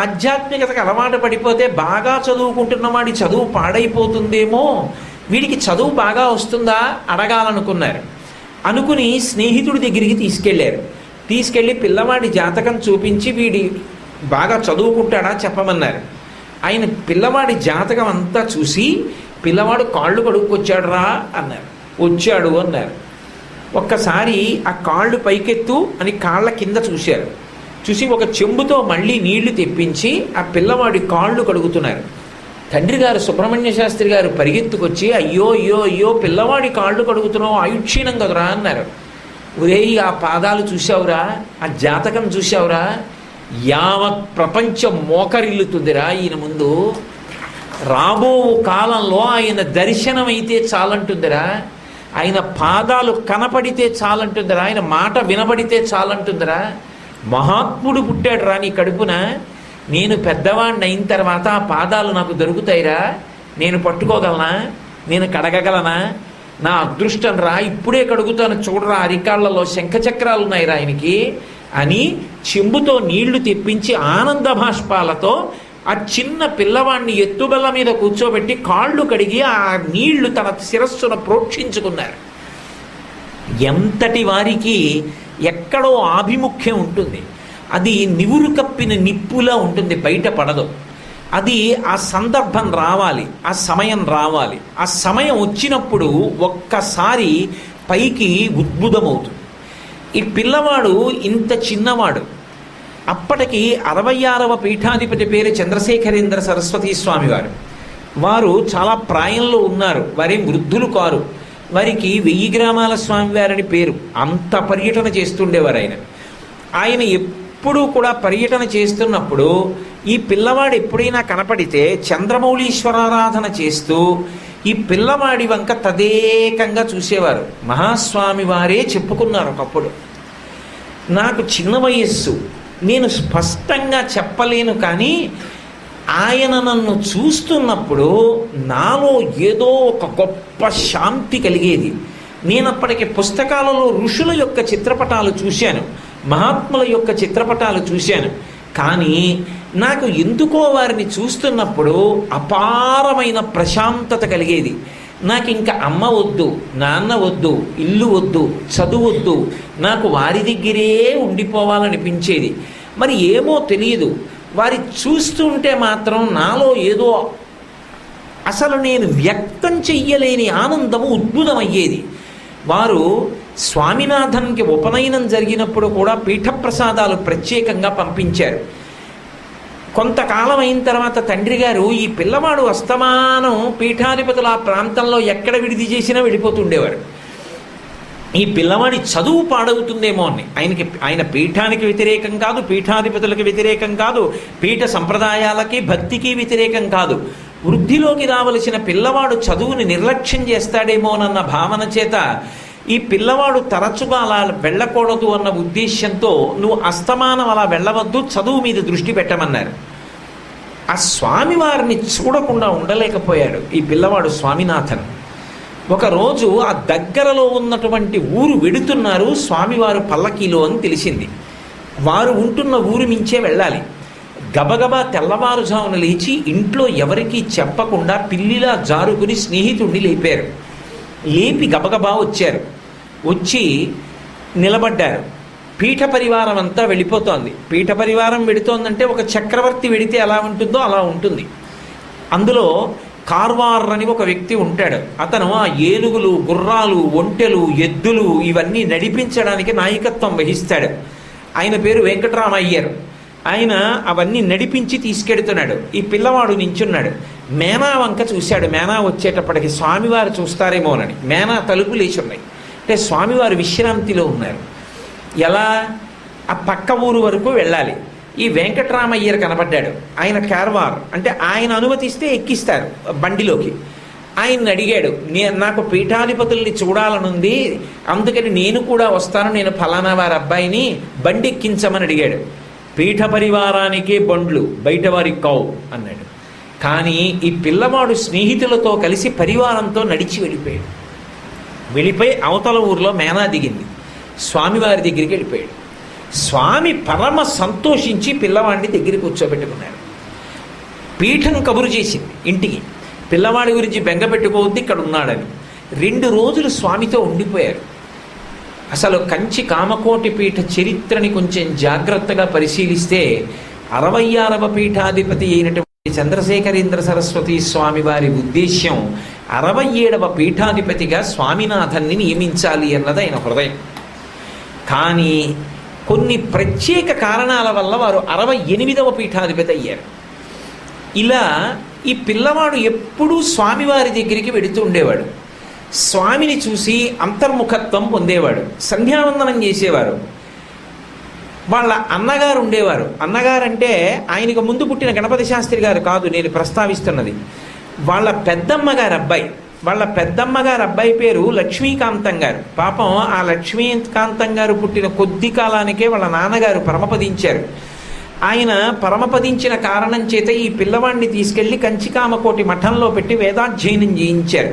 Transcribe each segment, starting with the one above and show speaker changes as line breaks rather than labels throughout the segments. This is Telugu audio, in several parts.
ఆధ్యాత్మికతకు అలవాటు పడిపోతే బాగా చదువుకుంటున్న వాడి చదువు పాడైపోతుందేమో, వీడికి చదువు బాగా వస్తుందా అడగాలనుకున్నారు. అనుకుని స్నేహితుడి దగ్గరికి తీసుకెళ్ళి పిల్లవాడి జాతకం చూపించి వీడి బాగా చదువుకుంటాడా చెప్పమన్నారు. ఆయన పిల్లవాడి జాతకం అంతా చూసి, పిల్లవాడు కాళ్ళు కడుక్కొచ్చాడు రా అన్నారు. వచ్చాడు అన్నారు. ఒక్కసారి ఆ కాళ్ళు పైకెత్తు అని కాళ్ళ కింద చూశారు. చూసి ఒక చెంబుతో మళ్ళీ నీళ్లు తెప్పించి ఆ పిల్లవాడి కాళ్ళు కడుగుతున్నారు. తండ్రి గారు సుబ్రహ్మణ్య శాస్త్రి గారు పరిగెత్తుకొచ్చి, అయ్యో అయ్యో అయ్యో పిల్లవాడి కాళ్ళు కడుగుతున్నావు, ఆయుక్షీణం కదరా అన్నారు. ఒరేయ్, ఆ పాదాలు చూసావురా, ఆ జాతకం చూసావురా, యావత్ ప్రపంచం మోకరిల్లుతుందిరా ఈయన ముందు. రాబో కాలంలో ఆయన దర్శనమైతే చాలంటుందిరా, ఆయన పాదాలు కనపడితే చాలంటుందిరా, ఆయన మాట వినబడితే చాలంటుందిరా. మహాత్ముడు పుట్టాడు రా నీ కడుపున. నేను పెద్దవాడిని అయిన తర్వాత ఆ పాదాలు నాకు దొరుకుతాయిరా, నేను పట్టుకోగలనా, నేను కడగగలనా, నా అదృష్టం రా, ఇప్పుడే కడుగుతాను చూడరా, అరికాళ్లలో శంఖచక్రాలు ఉన్నాయిరా ఆయనకి అని చెంబుతో నీళ్లు తెప్పించి ఆనంద భాష్పాలతో ఆ చిన్న పిల్లవాడిని ఎత్తుబల్ల మీద కూర్చోబెట్టి కాళ్ళు కడిగి ఆ నీళ్లు తన శిరస్సును ప్రోక్షించుకున్నారు. ఎంతటి వారికి ఎక్కడో ఆభిముఖ్యం ఉంటుంది, అది నివురు కప్పిన నిప్పులా ఉంటుంది, బయటపడదు. అది ఆ సందర్భం రావాలి, ఆ సమయం రావాలి. ఆ సమయం వచ్చినప్పుడు ఒక్కసారి పైకి ఉద్భుతమవుతుంది. ఈ పిల్లవాడు ఇంత చిన్నవాడు. అప్పటికి 66వ పీఠాధిపతి పేరు చంద్రశేఖరేంద్ర సరస్వతీ స్వామి వారు. వారు చాలా ప్రాయంలో ఉన్నారు, వారేం వృద్ధులు కారు. వారికి 1000 గ్రామాల స్వామివారని పేరు. అంత పర్యటన చేస్తుండేవారు ఆయన. ఆయన ఎప్పుడూ కూడా పర్యటన చేస్తున్నప్పుడు ఈ పిల్లవాడు ఎప్పుడైనా కనపడితే చంద్రమౌళీశ్వరారాధన చేస్తూ ఈ పిల్లవాడి వంక తదేకంగా చూసేవారు. మహాస్వామి వారే చెప్పుకున్నారు ఒకప్పుడు, నాకు చిన్న వయస్సు, నేను స్పష్టంగా చెప్పలేను, కానీ ఆయన నన్ను చూస్తున్నప్పుడు నాలో ఏదో ఒక గొప్ప శాంతి కలిగేది. నేను అప్పటికి పుస్తకాలలో ఋషుల యొక్క చిత్రపటాలు చూశాను, మహాత్ముల యొక్క చిత్రపటాలు చూశాను, కానీ నాకు ఎందుకో వారిని చూస్తున్నప్పుడు అపారమైన ప్రశాంతత కలిగేది. నాకు ఇంకా అమ్మ వద్దు, నాన్న వద్దు, ఇల్లు వద్దు, చదువు వద్దు, నాకు వారి దగ్గరే ఉండిపోవాలనిపించేది. మరి ఏమో తెలియదు, వారి చూస్తుంటే మాత్రం నాలో ఏదో అసలు నేను వ్యక్తం చెయ్యలేని ఆనందము ఉద్భుతమయ్యేది. వారు స్వామినాథన్కి ఉపనయనం జరిగినప్పుడు కూడా పీఠప్రసాదాలు ప్రత్యేకంగా పంపించారు. కొంతకాలం అయిన తర్వాత తండ్రి గారు ఈ పిల్లవాడు అస్తమానం పీఠాధిపతులు ఆ ప్రాంతంలో ఎక్కడ విడిది చేసినా వెళ్ళిపోతుండేవారు. ఈ పిల్లవాడి చదువు పాడవుతుందేమో అని ఆయన పీఠానికి వ్యతిరేకం కాదు, పీఠాధిపతులకు వ్యతిరేకం కాదు, పీఠ సంప్రదాయాలకి భక్తికి వ్యతిరేకం కాదు. వృద్ధిలోకి రావలసిన పిల్లవాడు చదువుని నిర్లక్ష్యం చేస్తాడేమోనన్న భావన చేత ఈ పిల్లవాడు తరచుగా అలా వెళ్ళకూడదు అన్న ఉద్దేశ్యంతో నువ్వు అస్తమానం అలా వెళ్ళవద్దు, చదువు మీద దృష్టి పెట్టమన్నారు. ఆ స్వామివారిని చూడకుండా ఉండలేకపోయాడు ఈ పిల్లవాడు స్వామినాథన్. ఒకరోజు ఆ దగ్గరలో ఉన్నటువంటి ఊరు వెడుతున్నారు స్వామివారు పల్లకీలో అని తెలిసింది. వారు ఉంటున్న ఊరు మించే వెళ్ళాలి. గబగబా తెల్లవారుజామున లేచి ఇంట్లో ఎవరికీ చెప్పకుండా పిల్లిలా జారుకుని స్నేహితుడిని లేపారు. లేపి గబగబా వచ్చారు. వచ్చి నిలబడ్డారు. పీఠ పరివారం అంతా వెళ్ళిపోతోంది. పీఠ పరివారం వెడుతోందంటే ఒక చక్రవర్తి వెడితే ఎలా ఉంటుందో అలా ఉంటుంది. అందులో కార్వార్ అని ఒక వ్యక్తి ఉంటాడు. అతను ఆ ఏనుగులు, గుర్రాలు, ఒంటెలు, ఎద్దులు ఇవన్నీ నడిపించడానికి నాయకత్వం వహిస్తాడు. ఆయన పేరు వెంకటరామయ్యర్. ఆయన అవన్నీ నడిపించి తీసుకెడుతున్నాడు. ఈ పిల్లవాడు నించున్నాడు. మేనా వంక చూశాడు. మేనా వచ్చేటప్పటికి స్వామివారు చూస్తారేమోనని మేనా తలుపు లేచి ఉన్నాయి. అంటే స్వామివారు విశ్రాంతిలో ఉన్నారు. ఎలా? ఆ పక్క ఊరు వరకు వెళ్ళాలి. ఈ వెంకటరామయ్యర్ కనబడ్డాడు. ఆయన కార్వార్ అంటే ఆయన అనుమతిస్తే ఎక్కిస్తారు బండిలోకి. ఆయన్ని అడిగాడు, నాకు పీఠాధిపతుల్ని చూడాలనుంది, అందుకని నేను కూడా వస్తాను, నేను ఫలానా వారి అబ్బాయిని, బండి ఎక్కించమని అడిగాడు. పీఠ పరివారానికే బండ్లు, బయట వారికి కావు అన్నాడు. కానీ ఈ పిల్లవాడు స్నేహితులతో కలిసి పరివారంతో నడిచి వెళ్ళిపోయి అవతల ఊర్లో మేనా దిగింది. స్వామివారి దగ్గరికి వెళ్ళిపోయాడు. స్వామి పరమ సంతోషించి పిల్లవాడిని దగ్గరికి కూర్చోబెట్టుకున్నారు. పీఠం కబురు చేసింది ఇంటికి, పిల్లవాడి గురించి బెంగ పెట్టుకోవద్దు ఇక్కడ ఉన్నాడని. 2 రోజులు స్వామితో ఉండిపోయారు. అసలు కంచి కామకోటి పీఠ చరిత్రని కొంచెం జాగ్రత్తగా పరిశీలిస్తే 66వ పీఠాధిపతి అయినటువంటి చంద్రశేఖరేంద్ర సరస్వతి స్వామి వారి ఉద్దేశ్యం 67వ పీఠాధిపతిగా స్వామినాథన్ని నియమించాలి అన్నది ఆయన హృదయం. కానీ కొన్ని ప్రత్యేక కారణాల వల్ల వారు 68వ పీఠాధిపతి అయ్యారు. ఇలా ఈ పిల్లవాడు ఎప్పుడూ స్వామివారి దగ్గరికి వెడుతూ ఉండేవాడు. స్వామిని చూసి అంతర్ముఖత్వం పొందేవాడు, సంధ్యావందనం చేసేవారు. వాళ్ళ అన్నగారు ఉండేవారు. అన్నగారంటే ఆయనకు ముందు పుట్టిన గణపతి శాస్త్రి గారు కాదు నేను ప్రస్తావిస్తున్నది, వాళ్ళ పెద్దమ్మగారు అబ్బాయి. వాళ్ళ పెద్దమ్మగారు అబ్బాయి పేరు లక్ష్మీకాంతం గారు. పాపం ఆ లక్ష్మీకాంతం గారు పుట్టిన కొద్ది కాలానికే వాళ్ళ నాన్నగారు పరమపదించారు. ఆయన పరమపదించిన కారణం చేత ఈ పిల్లవాడిని తీసుకెళ్లి కంచికామకోటి మఠంలో పెట్టి వేదాధ్యయనం చేయించారు.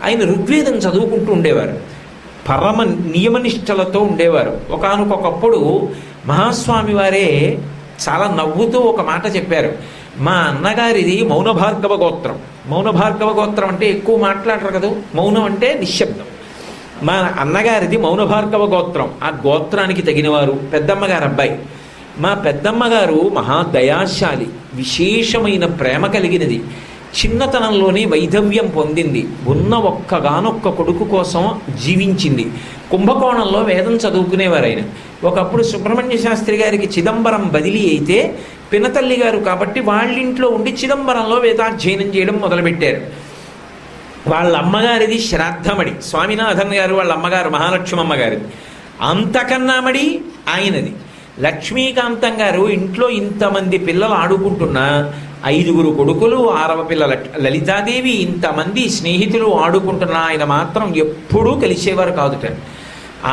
ఆయన ఋగ్వేదం చదువుకుంటూ ఉండేవారు, పరమ నియమనిష్టలతో ఉండేవారు. ఒకానొకప్పుడు మహాస్వామి వారే చాలా నవ్వుతూ ఒక మాట చెప్పారు, మా అన్నగారిది మౌనభార్గవ గోత్రం. మౌనభార్గవ గోత్రం అంటే ఎక్కువ మాట్లాడరు కదా, మౌనం అంటే నిశ్శబ్దం. మా అన్నగారిది మౌనభార్గవ గోత్రం, ఆ గోత్రానికి తగినవారు పెద్దమ్మగారు అబ్బాయి. మా పెద్దమ్మగారు మహాదయాశాలి, విశేషమైన ప్రేమ కలిగినది, చిన్నతనంలోనే వైధవ్యం పొందింది, ఉన్న ఒక్కగానొక్క కొడుకు కోసం జీవించింది. కుంభకోణంలో వేదం చదువుకునేవారు ఆయన. ఒకప్పుడు సుబ్రహ్మణ్య శాస్త్రి గారికి చిదంబరం బదిలీ అయితే పినతల్లి గారు కాబట్టి వాళ్ళింట్లో ఉండి చిదంబరంలో వేదాధ్యయనం చేయడం మొదలుపెట్టారు. వాళ్ళ అమ్మగారిది శ్రాద్ధమడి, స్వామినాథన్ గారు వాళ్ళ అమ్మగారు మహాలక్ష్మమ్మ గారిది. అంతకన్నామడి ఆయనది. లక్ష్మీకాంతం గారు ఇంట్లో ఇంతమంది పిల్లలు ఆడుకుంటున్నా 5గురు కొడుకులు, 6వ పిల్ల లలితాదేవి, ఇంతమంది స్నేహితులు ఆడుకుంటున్నా ఆయన మాత్రం ఎప్పుడూ కలిసేవారు కాదుట.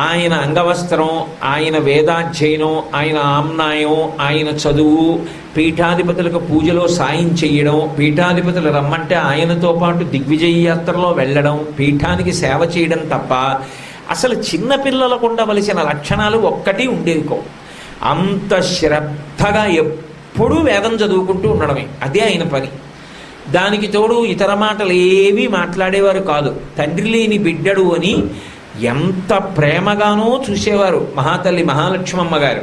ఆయన అంగవస్త్రం, ఆయన వేదాధ్యయనం, ఆయన ఆమ్నాయం, ఆయన చదువు, పీఠాధిపతులకు పూజలో సాయం చేయడం, పీఠాధిపతులు రమ్మంటే ఆయనతో పాటు దిగ్విజయ యాత్రలో వెళ్ళడం, పీఠానికి సేవ చేయడం తప్ప అసలు చిన్నపిల్లలకు ఉండవలసిన లక్షణాలు ఒక్కటి ఉండేవి కో. అంత శ్రద్ధగా ఎప్పుడూ వేదం చదువుకుంటూ ఉండడమే అదే ఆయన పని. దానికి తోడు ఇతర మాటలు ఏవీ మాట్లాడేవారు కాదు. తండ్రి లేని బిడ్డడు అని ఎంత ప్రేమగానో చూసేవారు మహాతల్లి మహాలక్ష్మమ్మ గారు.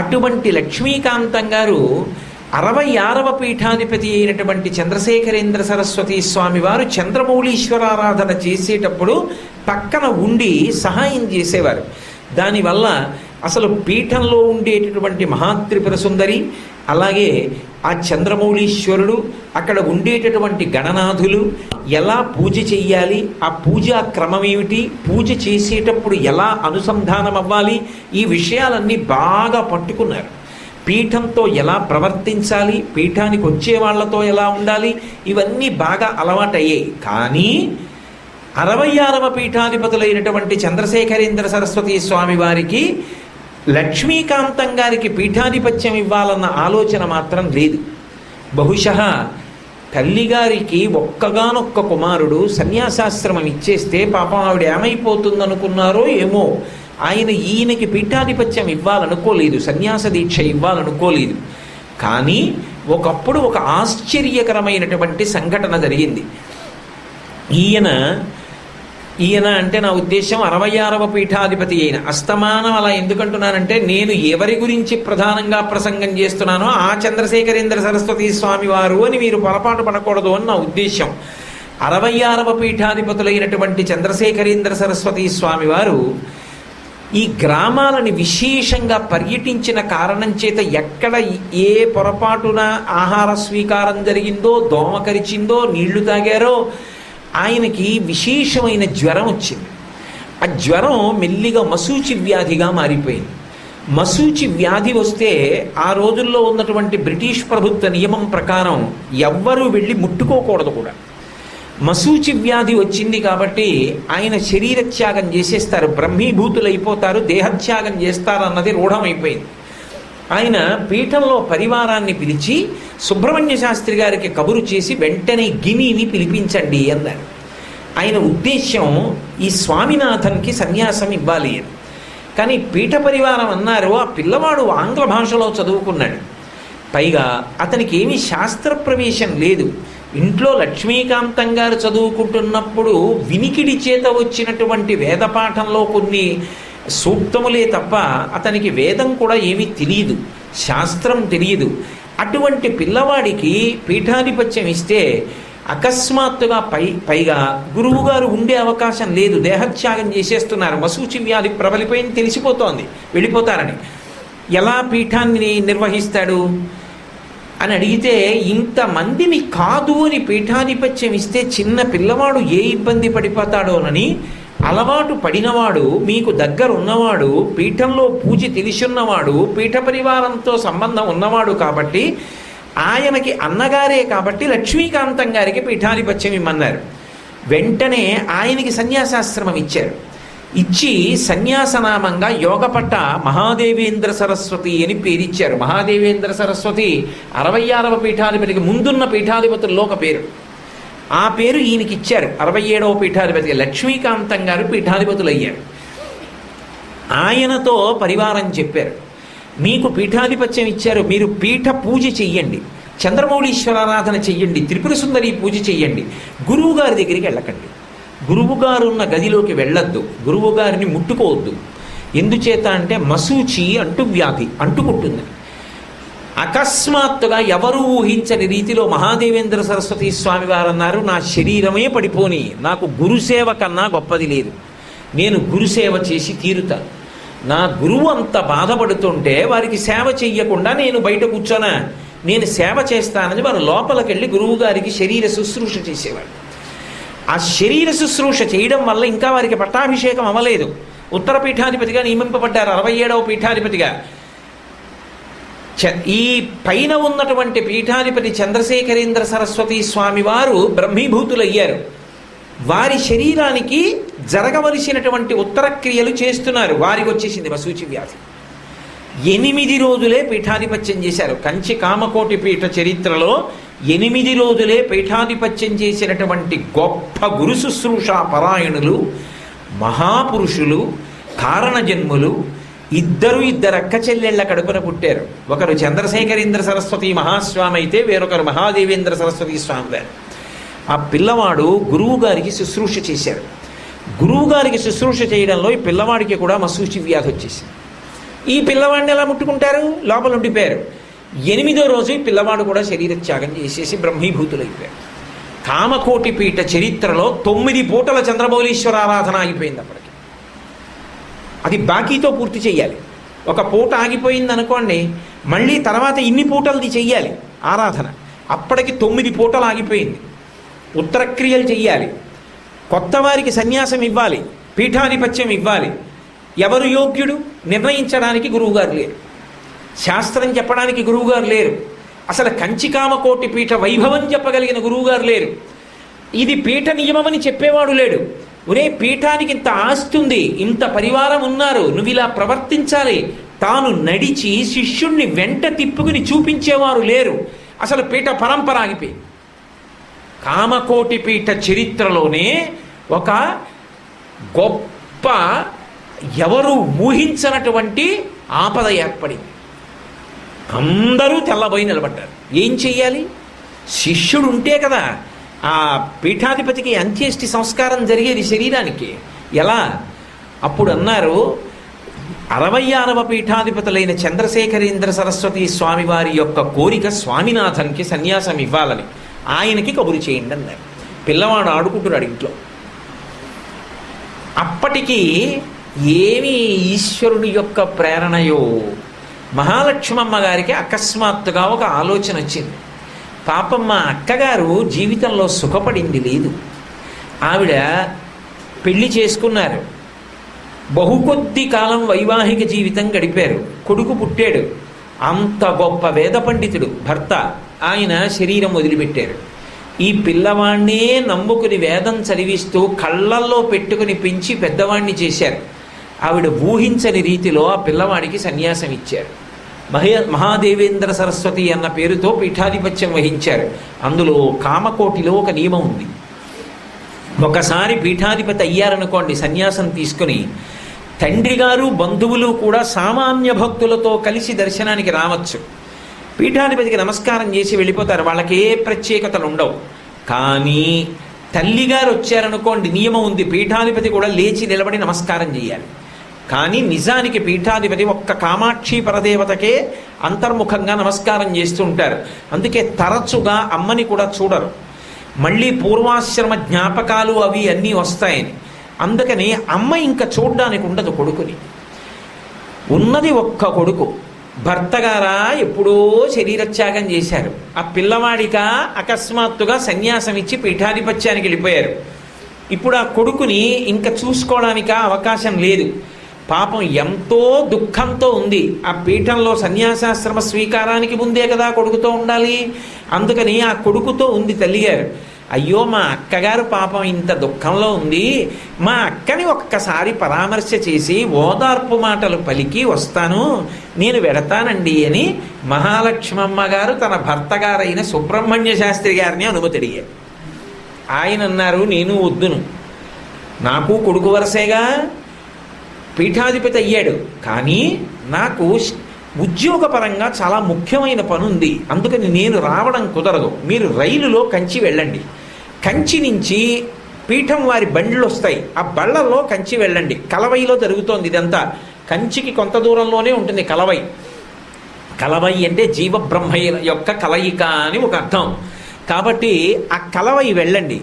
అటువంటి లక్ష్మీకాంతం గారు 66వ పీఠాధిపతి అయినటువంటి చంద్రశేఖరేంద్ర సరస్వతి స్వామి వారు చంద్రమౌళీశ్వరారాధన చేసేటప్పుడు పక్కన ఉండి సహాయం చేసేవారు. దానివల్ల అసలు పీఠంలో ఉండేటటువంటి మహాత్రిపుర సుందరి, అలాగే ఆ చంద్రమౌళీశ్వరుడు, అక్కడ ఉండేటటువంటి గణనాథులు ఎలా పూజ చెయ్యాలి, ఆ పూజా క్రమం ఏమిటి, పూజ చేసేటప్పుడు ఎలా అనుసంధానం అవ్వాలి, ఈ విషయాలన్నీ బాగా పట్టుకున్నారు. పీఠంతో ఎలా ప్రవర్తించాలి, పీఠానికి వచ్చే వాళ్ళతో ఎలా ఉండాలి, ఇవన్నీ బాగా అలవాటయ్యాయి. కానీ 66వ పీఠాధిపతులైనటువంటి చంద్రశేఖరేంద్ర సరస్వతి స్వామి వారికి లక్ష్మీకాంతం గారికి పీఠాధిపత్యం ఇవ్వాలన్న ఆలోచన మాత్రం లేదు. బహుశः తల్లిగారికి ఒక్కగానొక్క కుమారుడు సన్యాసాశ్రమం ఇచ్చేస్తే పాపం ఆవిడ ఏమైపోతుందనుకున్నారో ఏమో, ఈయనకి పీఠాధిపత్యం ఇవ్వాలనుకోలేదు, సన్యాస దీక్ష ఇవ్వాలనుకోలేదు. కానీ ఒకప్పుడు ఒక ఆశ్చర్యకరమైనటువంటి సంఘటన జరిగింది. ఈయన అంటే నా ఉద్దేశం 66వ పీఠాధిపతి అయిన. అస్తమానం అలా ఎందుకంటున్నానంటే నేను ఎవరి గురించి ప్రధానంగా ప్రసంగం చేస్తున్నానో ఆ చంద్రశేఖరేంద్ర సరస్వతి స్వామి వారు అని మీరు పొరపాటు పడకూడదు అని నా ఉద్దేశం. 66వ పీఠాధిపతులైనటువంటి చంద్రశేఖరేంద్ర సరస్వతి స్వామి వారు ఈ గ్రామాలని విశేషంగా పర్యటించిన కారణం చేత ఎక్కడ ఏ పొరపాటున ఆహార స్వీకారం జరిగిందో, దోమ కరిచిందో, నీళ్లు తాగారో ఆయనకి విశేషమైన జ్వరం వచ్చింది. ఆ జ్వరం మెల్లిగా మశూచి వ్యాధిగా మారిపోయింది. మశూచి వ్యాధి వస్తే ఆ రోజుల్లో ఉన్నటువంటి బ్రిటిష్ ప్రభుత్వ నియమం ప్రకారం ఎవ్వరూ వెళ్ళి ముట్టుకోకూడదు కూడా. మశూచి వ్యాధి వచ్చింది కాబట్టి ఆయన శరీరత్యాగం చేసేస్తారు, బ్రహ్మీభూతులైపోతారు, దేహత్యాగం చేస్తారన్నది రూఢమైపోయింది. ఆయన పీఠంలో పరివారాన్ని పిలిచి సుబ్రహ్మణ్య శాస్త్రి గారికి కబురు చేసి వెంటనే గినిని పిలిపించండి అన్నారు. ఆయన ఉద్దేశ్యం ఈ స్వామినాథన్కి సన్యాసం ఇవ్వాలి అని. కానీ పీఠ పరివారం అన్నారు ఆ పిల్లవాడు ఆంగ్ల భాషలో చదువుకున్నాడు, పైగా అతనికి ఏమీ శాస్త్ర ప్రవేశం లేదు. ఇంట్లో లక్ష్మీకాంతం గారు చదువుకుంటున్నప్పుడు వినికిడి చేత వచ్చినటువంటి వేదపాఠంలో కొన్ని సూక్తములే తప్ప అతనికి వేదం కూడా ఏమీ తెలియదు, శాస్త్రం తెలియదు. అటువంటి పిల్లవాడికి పీఠాధిపత్యం ఇస్తే అకస్మాత్తుగా పైగా గురువుగారు ఉండే అవకాశం లేదు, దేహత్యాగం చేసేస్తున్నారు, మశూచి వ్యాధి ప్రబలిపోయింది తెలిసిపోతోంది, వెళ్ళిపోతారని. ఎలా పీఠాన్ని నిర్వహిస్తాడు అని అడిగితే, ఇంతమందిని కాదు అని పీఠాధిపత్యం ఇస్తే చిన్న పిల్లవాడు ఏ ఇబ్బంది పడిపోతాడోనని అలవాటు పడినవాడు, మీకు దగ్గర ఉన్నవాడు, పీఠంలో పూజ తెలిసున్నవాడు, పీఠ పరివారంతో సంబంధం ఉన్నవాడు కాబట్టి ఆయనకి అన్నగారే కాబట్టి లక్ష్మీకాంతం గారికి పీఠాధిపత్యం ఇమ్మన్నారు. వెంటనే ఆయనకి సన్యాసాశ్రమం ఇచ్చారు. ఇచ్చి సన్యాసనామంగా యోగపట్ట మహాదేవేంద్ర సరస్వతి అని పేరిచ్చారు. మహాదేవేంద్ర సరస్వతి 66వ పీఠాధిపతికి ముందున్న పీఠాధిపతుల్లో ఒక పేరు. ఆ పేరు ఈయనకి ఇచ్చారు. 67వ పీఠాధిపతికి లక్ష్మీకాంతం గారు పీఠాధిపతులు అయ్యారు. ఆయనతో పరివారం చెప్పారు, మీకు పీఠాధిపత్యం ఇచ్చారు, మీరు పీఠ పూజ చెయ్యండి, చంద్రమౌళీశ్వరారాధన చెయ్యండి, త్రిపుర సుందరి పూజ చెయ్యండి, గురువుగారి దగ్గరికి వెళ్ళకండి, గురువుగారు ఉన్న గదిలోకి వెళ్ళొద్దు, గురువుగారిని ముట్టుకోవద్దు. ఎందుచేత అంటే మశూచి అంటువ్యాధి అంటుకుంటుంది. అకస్మాత్తుగా ఎవరూ ఊహించని రీతిలో మహాదేవేంద్ర సరస్వతి స్వామి వారు అన్నారు, నా శరీరమే పడిపోని, నాకు గురుసేవ కన్నా గొప్పది లేదు, నేను గురుసేవ చేసి తీరుతాను. నా గురువు అంత బాధపడుతుంటే వారికి సేవ చెయ్యకుండా నేను బయట కూర్చోనా, నేను సేవ చేస్తానని వారు లోపలికి వెళ్ళి గురువు గారికి శరీర శుశ్రూష చేసేవాడు. ఆ శరీర శుశ్రూష చేయడం వల్ల ఇంకా వారికి పట్టాభిషేకం అవ్వలేదు. ఉత్తర పీఠాధిపతిగా నియమింపబడ్డారు, 67వ పీఠాధిపతిగా. ఈ పైన ఉన్నటువంటి పీఠాధిపతి చంద్రశేఖరేంద్ర సరస్వతి స్వామి వారు బ్రహ్మీభూతులయ్యారు. వారి శరీరానికి జరగవలసినటువంటి ఉత్తర క్రియలు చేస్తున్నారు. వారికి వచ్చేసింది మశూచి వ్యాధి. 8 రోజులే పీఠాధిపత్యం చేశారు. కంచి కామకోటి పీఠ చరిత్రలో 8 రోజులే పీఠాధిపత్యం చేసినటువంటి గొప్ప గురు శుశ్రూష పరాయణులు, మహాపురుషులు, కారణజన్ములు ఇద్దరు అక్క చెల్లెళ్ల కడుపున పుట్టారు. ఒకరు చంద్రశేఖరేంద్ర సరస్వతి మహాస్వామి అయితే వేరొకరు మహాదేవేంద్ర సరస్వతి స్వామి గారు. ఆ పిల్లవాడు గురువు గారికి శుశ్రూష చేశారు. గురువు గారికి శుశ్రూష చేయడంలో ఈ పిల్లవాడికి కూడా మశూచి వ్యాధి వచ్చేసింది. ఈ పిల్లవాడిని ఎలా ముట్టుకుంటారు, లోపల ఉండిపోయారు. 8వ రోజు ఈ పిల్లవాడు కూడా శరీర త్యాగం చేసేసి బ్రహ్మీభూతులైపోయారు. కామకోటి పీఠ చరిత్రలో 9 పూటల చంద్రమౌళీశ్వర ఆరాధన ఆగిపోయింది. అప్పటికి అది బాకీతో పూర్తి చెయ్యాలి. ఒక పూట ఆగిపోయింది అనుకోండి, మళ్ళీ తర్వాత ఇన్ని పూటలది చెయ్యాలి ఆరాధన. అప్పటికి 9 పూటలు ఆగిపోయింది. ఉత్తరక్రియలు చెయ్యాలి, కొత్త వారికి సన్యాసం ఇవ్వాలి, పీఠాధిపత్యం ఇవ్వాలి. ఎవరు యోగ్యుడు నిర్ణయించడానికి గురువుగారు లేరు, శాస్త్రం చెప్పడానికి గురువుగారు లేరు, అసలు కంచికామకోటి పీఠ వైభవం చెప్పగలిగిన గురువుగారు లేరు, ఇది పీఠ నియమమని చెప్పేవాడు లేడు. ఒరే, పీఠానికి ఇంత ఆస్తి ఉంది, ఇంత పరివారం ఉన్నారు, నువ్వు ఇలా ప్రవర్తించాలి, తాను నడిచి శిష్యుణ్ణి వెంట తిప్పుకుని చూపించేవారు లేరు. అసలు పీఠ పరంపర ఆగిపోయింది. కామకోటి పీఠ చరిత్రలోనే ఒక గొప్ప ఎవరు ఊహించనటువంటి ఆపద ఏర్పడింది. అందరూ తెల్లబోయి నిలబడ్డారు. ఏం చెయ్యాలి? శిష్యుడు ఉంటే కదా ఆ పీఠాధిపతికి అంత్యేష్టి సంస్కారం జరిగేది శరీరానికి. ఎలా? అప్పుడు అన్నారు, 66వ పీఠాధిపతులైన చంద్రశేఖరేంద్ర సరస్వతి స్వామి వారి యొక్క కోరిక స్వామినాథన్కి సన్యాసం ఇవ్వాలని, ఆయనకి కబురు చేయండి అన్నారు. పిల్లవాడు ఆడుకుంటున్నాడు ఇంట్లో. అప్పటికి ఏమి ఈశ్వరుని యొక్క ప్రేరణయో మహాలక్ష్మమ్మ గారికి అకస్మాత్తుగా ఒక ఆలోచన వచ్చింది. పాపం మా అక్కగారు జీవితంలో సుఖపడింది లేదు. ఆవిడ పెళ్లి చేసుకున్నారు, బహుకొద్ది కాలం వైవాహిక జీవితం గడిపారు, కొడుకు పుట్టాడు. అంత గొప్ప వేద పండితుడు భర్త, ఆయన శరీరం వదిలిపెట్టారు. ఈ పిల్లవాణ్ణే నమ్ముకుని వేదం చదివిస్తూ కళ్ళల్లో పెట్టుకుని పెంచి పెద్దవాణ్ణి చేశారు. ఆవిడ ఊహించని రీతిలో ఆ పిల్లవాడికి సన్యాసం ఇచ్చారు. మహాదేవేంద్ర సరస్వతి అన్న పేరుతో పీఠాధిపత్యం వహించారు. అందులో కామకోటిలో ఒక నియమం ఉంది. ఒకసారి పీఠాధిపతి అయ్యారనుకోండి, సన్యాసం తీసుకుని తండ్రి గారు బంధువులు కూడా సామాన్య భక్తులతో కలిసి దర్శనానికి రావచ్చు. పీఠాధిపతికి నమస్కారం చేసి వెళ్ళిపోతారు, వాళ్ళకి ఏ ప్రత్యేకతలు ఉండవు. కానీ తల్లిగారు వచ్చారనుకోండి, నియమం ఉంది, పీఠాధిపతి కూడా లేచి నిలబడి నమస్కారం చేయాలి. కానీ నిజానికి పీఠాధిపతి ఒక్క కామాక్షి పరదేవతకే అంతర్ముఖంగా నమస్కారం చేస్తూ ఉంటారు. అందుకే తరచుగా అమ్మని కూడా చూడరు. మళ్ళీ పూర్వాశ్రమ జ్ఞాపకాలు అవి అన్నీ వస్తాయని. అందుకని అమ్మ ఇంకా చూడ్డానికి ఉండదు కొడుకుని. ఉన్నది ఒక్క కొడుకు. భర్త గారా ఎప్పుడో శరీరత్యాగం చేశారు. ఆ పిల్లవాడిక అకస్మాత్తుగా సన్యాసం ఇచ్చి పీఠాధిపత్యానికి వెళ్ళిపోయారు. ఇప్పుడు ఆ కొడుకుని ఇంకా చూసుకోవడానికి అవకాశం లేదు. పాపం ఎంతో దుఃఖంతో ఉంది. ఆ పీఠంలో సన్యాసాశ్రమ స్వీకారానికి ముందే కదా కొడుకుతో ఉండాలి. అందుకని ఆ కొడుకుతో ఉంది తల్లిగారు. అయ్యో మా అక్కగారు పాపం ఇంత దుఃఖంలో ఉంది, మా అక్కని ఒక్కసారి పరామర్శ చేసి ఓదార్పు మాటలు పలికి వస్తాను, నేను వెడతానండి అని మహాలక్ష్మమ్మ గారు తన భర్త గారైన సుబ్రహ్మణ్య శాస్త్రి గారిని అనుమతి అడిగారు. ఆయన అన్నారు, నేను వద్దును, నాకు కొడుకు వరసేగా, పీఠాధిపతి అయ్యాడు, కానీ నాకు ఉద్యోగపరంగా చాలా ముఖ్యమైన పని ఉంది, అందుకని నేను రావడం కుదరదు. మీరు రైలులో కంచి వెళ్ళండి, కంచి నుంచి పీఠం వారి బండ్లు వస్తాయి, ఆ బళ్ళల్లో కంచి వెళ్ళండి. కలవైలో జరుగుతోంది ఇదంతా. కంచికి కొంత దూరంలోనే ఉంటుంది కలవై. కలవై అంటే జీవబ్రహ్మయ్య యొక్క కలయిక అని ఒక అర్థం. కాబట్టి ఆ కలవై వెళ్ళండి,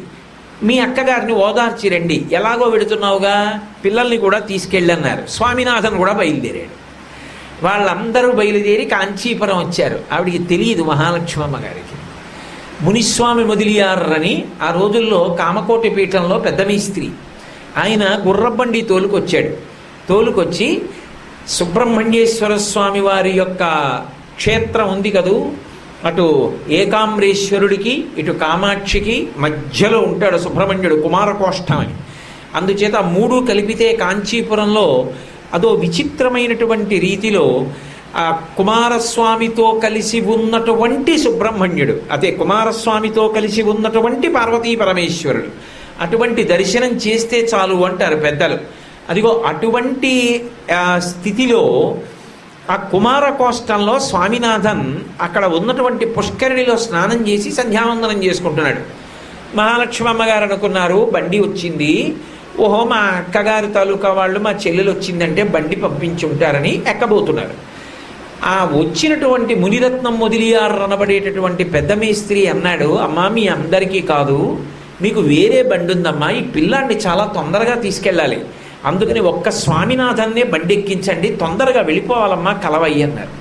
మీ అక్కగారిని ఓదార్చి రండి. ఎలాగో వెడుతున్నావుగా, పిల్లల్ని కూడా తీసుకెళ్ళన్నారు. స్వామినాథన్ కూడా బయలుదేరాడు. వాళ్ళందరూ బయలుదేరి కాంచీపురం వచ్చారు. ఆవిడికి తెలియదు మహాలక్ష్మమ్మ గారికి. మునిస్వామి మొదలియారని ఆ రోజుల్లో కామకోటి పీఠంలో పెద్ద మేస్త్రి. ఆయన గుర్రబండి తోలుకొచ్చాడు. తోలుకొచ్చి సుబ్రహ్మణ్యేశ్వర స్వామి వారి యొక్క క్షేత్రం ఉంది కదూ, అటు ఏకాంబరేశ్వరుడికి ఇటు కామాక్షికి మధ్యలో ఉంటాడు సుబ్రహ్మణ్యుడు, కుమారకోష్టం అని. అందుచేత మూడు కలిపితే కాంచీపురంలో అదో విచిత్రమైనటువంటి రీతిలో ఆ కుమారస్వామితో కలిసి ఉన్నటువంటి సుబ్రహ్మణ్యుడు, అదే కుమారస్వామితో కలిసి ఉన్నటువంటి పార్వతీ పరమేశ్వరుడు. అటువంటి దర్శనం చేస్తే చాలు అంటారు పెద్దలు. అదిగో అటువంటి స్థితిలో ఆ కుమారకోష్టంలో స్వామినాథన్ అక్కడ ఉన్నటువంటి పుష్కరిణిలో స్నానం చేసి సంధ్యావందనం చేసుకుంటున్నాడు. మహాలక్ష్మమ్మ గారు అనుకున్నారు, బండి వచ్చింది, ఓహో మా అక్కగారి తాలూకా వాళ్ళు మా చెల్లెలు వచ్చిందంటే బండి పంపించి ఉంటారని ఎక్కబోతున్నారు. ఆ వచ్చినటువంటి మునిరత్నం మొదలియారు అనబడేటటువంటి పెద్ద మేస్త్రి అన్నాడు, అమ్మా మీ అందరికీ కాదు, మీకు వేరే బండి ఉందమ్మా, ఈ పిల్లాన్ని చాలా తొందరగా తీసుకెళ్ళాలి, అందుకని ఒక్క స్వామినాథన్నే బండి ఎక్కించండి, తొందరగా వెళ్ళిపోవాలమ్మా కలవయ్య అన్నారు.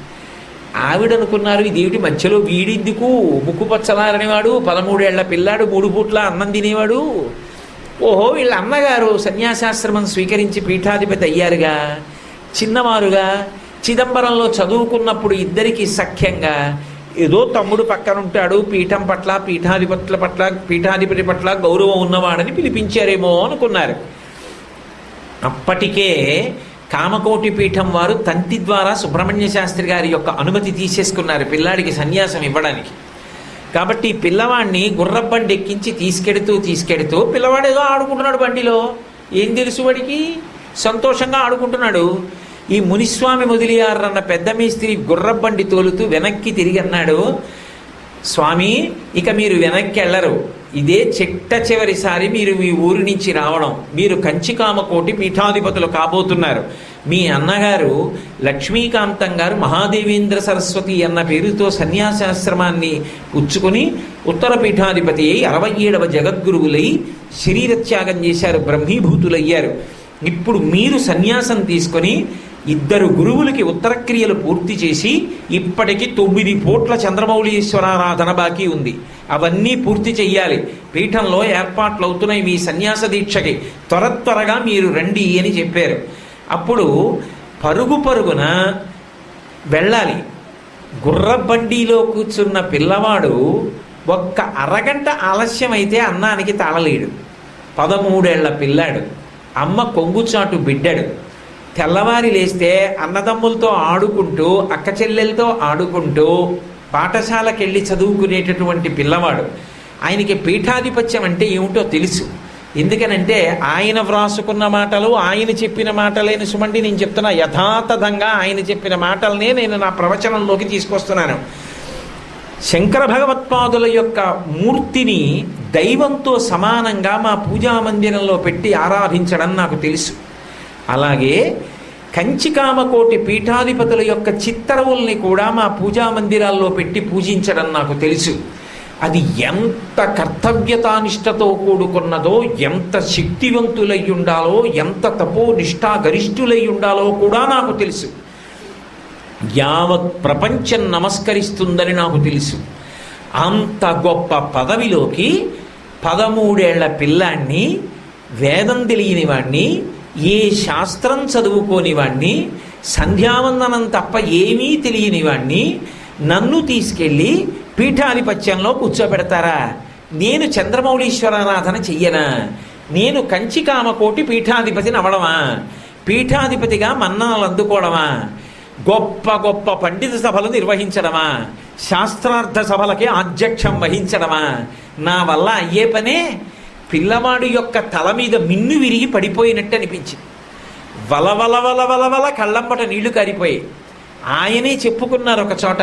ఆవిడనుకున్నారు, ఇదేమిటి మధ్యలో వీడిందుకు, ముక్కు పచ్చలారనివాడు, 13 ఏళ్ల పిల్లాడు, 3 పూట్ల అన్నం తినేవాడు, ఓహో వీళ్ళ అన్నగారు సన్యాసాశ్రమం స్వీకరించి పీఠాధిపతి అయ్యారుగా, చిన్నవారుగా చిదంబరంలో చదువుకున్నప్పుడు ఇద్దరికి సఖ్యంగా, ఏదో తమ్ముడు పక్కన ఉంటాడు, పీఠం పట్ల పీఠాధిపతి పట్ల గౌరవం ఉన్నవాడని పిలిపించారేమో అనుకున్నారు. అప్పటికే కామకోటి పీఠం వారు తంతి ద్వారా సుబ్రహ్మణ్య శాస్త్రి గారి యొక్క అనుమతి తీసేసుకున్నారు పిల్లాడికి సన్యాసం ఇవ్వడానికి. కాబట్టి పిల్లవాడిని గుర్రబండి ఎక్కించి తీసుకెడుతూ పిల్లవాడు ఏదో ఆడుకుంటున్నాడు బండిలో, ఏం తెలుసు వాడికి, సంతోషంగా ఆడుకుంటున్నాడు. ఈ మునిస్వామి మొదలియారు అన్న పెద్ద మేస్త్రి గుర్రబండి తోలుతూ వెనక్కి తిరిగి అన్నాడు, స్వామి ఇక మీరు వెనక్కి వెళ్ళరు, ఇదే చివరిసారి మీరు మీ ఊరి నుంచి రావడం, మీరు కంచికామకోటి పీఠాధిపతులు కాబోతున్నారు. మీ అన్నగారు లక్ష్మీకాంతం గారు మహాదేవేంద్ర సరస్వతి అన్న పేరుతో సన్యాసాశ్రమాన్ని పుచ్చుకొని ఉత్తర పీఠాధిపతి అయి 67వ జగద్గురువులై శరీరత్యాగం చేశారు, బ్రహ్మీభూతులయ్యారు. ఇప్పుడు మీరు సన్యాసం తీసుకొని 2 గురువులకి ఉత్తరక్రియలు పూర్తి చేసి ఇప్పటికి 9 పూట్ల చంద్రమౌళీశ్వరారాధన బాకీ ఉంది, అవన్నీ పూర్తి చెయ్యాలి. పీఠంలో ఏర్పాట్లు అవుతున్నాయి మీ సన్యాస దీక్షకి, త్వరగా మీరు రండి అని చెప్పారు. అప్పుడు పరుగున వెళ్ళాలి. గుర్రబండిలో కూర్చున్న పిల్లవాడు ఒక్క అరగంట ఆలస్యం అయితే అన్నానికి తాళలేడు. 13 ఏళ్ల పిల్లాడు, అమ్మ కొంగుచాటు బిడ్డాడు. తెల్లవారి లేస్తే అన్నదమ్ములతో ఆడుకుంటూ అక్క చెల్లెలతో ఆడుకుంటూ పాఠశాలకెళ్ళి చదువుకునేటటువంటి పిల్లవాడు. ఆయనకి పీఠాధిపత్యం అంటే ఏమిటో తెలుసు. ఎందుకనంటే ఆయన వ్రాసుకున్న మాటలు ఆయన చెప్పిన మాటలేని సుమండి నేను చెప్తున్నా, యథాతథంగా ఆయన చెప్పిన మాటలనే నేను నా ప్రవచనంలోకి తీసుకొస్తున్నాను. శంకర భగవత్పాదుల యొక్క మూర్తిని దైవంతో సమానంగా మా పూజా మందిరంలో పెట్టి ఆరాధించడం నాకు తెలుసు. అలాగే కంచికామకోటి పీఠాధిపతుల యొక్క చిత్తరువుల్ని కూడా మా పూజా మందిరాల్లో పెట్టి పూజించడం నాకు తెలుసు. అది ఎంత కర్తవ్యతానిష్టతో కూడుకున్నదో, ఎంత శక్తివంతులై ఉండాలో, ఎంత తపో నిష్ఠా గరిష్ఠులై ఉండాలో కూడా నాకు తెలుసు. యావత్ ప్రపంచం నమస్కరిస్తుందని నాకు తెలుసు. అంత గొప్ప పదవిలోకి 13 ఏళ్ల పిల్లాన్ని, వేదం తెలియని వాణ్ణి, ఏ శాస్త్రం చదువుకోని వాణ్ణి, సంధ్యావందనం తప్ప ఏమీ తెలియని వాణ్ణి నన్ను తీసుకెళ్ళి పీఠాధిపత్యంలో కూర్చోబెడతారా? నేను చంద్రమౌళీశ్వరారాధన చెయ్యనా? నేను కంచికామకోటి పీఠాధిపతిని అవడమా? పీఠాధిపతిగా మన్నాలు అందుకోవడమా? గొప్ప గొప్ప పండిత సభలు నిర్వహించడమా? శాస్త్రార్థ సభలకి ఆధ్యక్షం వహించడమా? నా వల్ల అయ్యే పనే? పిల్లవాడు యొక్క తల మీద మిన్ను విరిగి పడిపోయినట్టు అనిపించింది. వలవల వలవల కళ్ళంబట నీళ్లు కారిపోయాయి. ఆయనే చెప్పుకున్నారు ఒక చోట,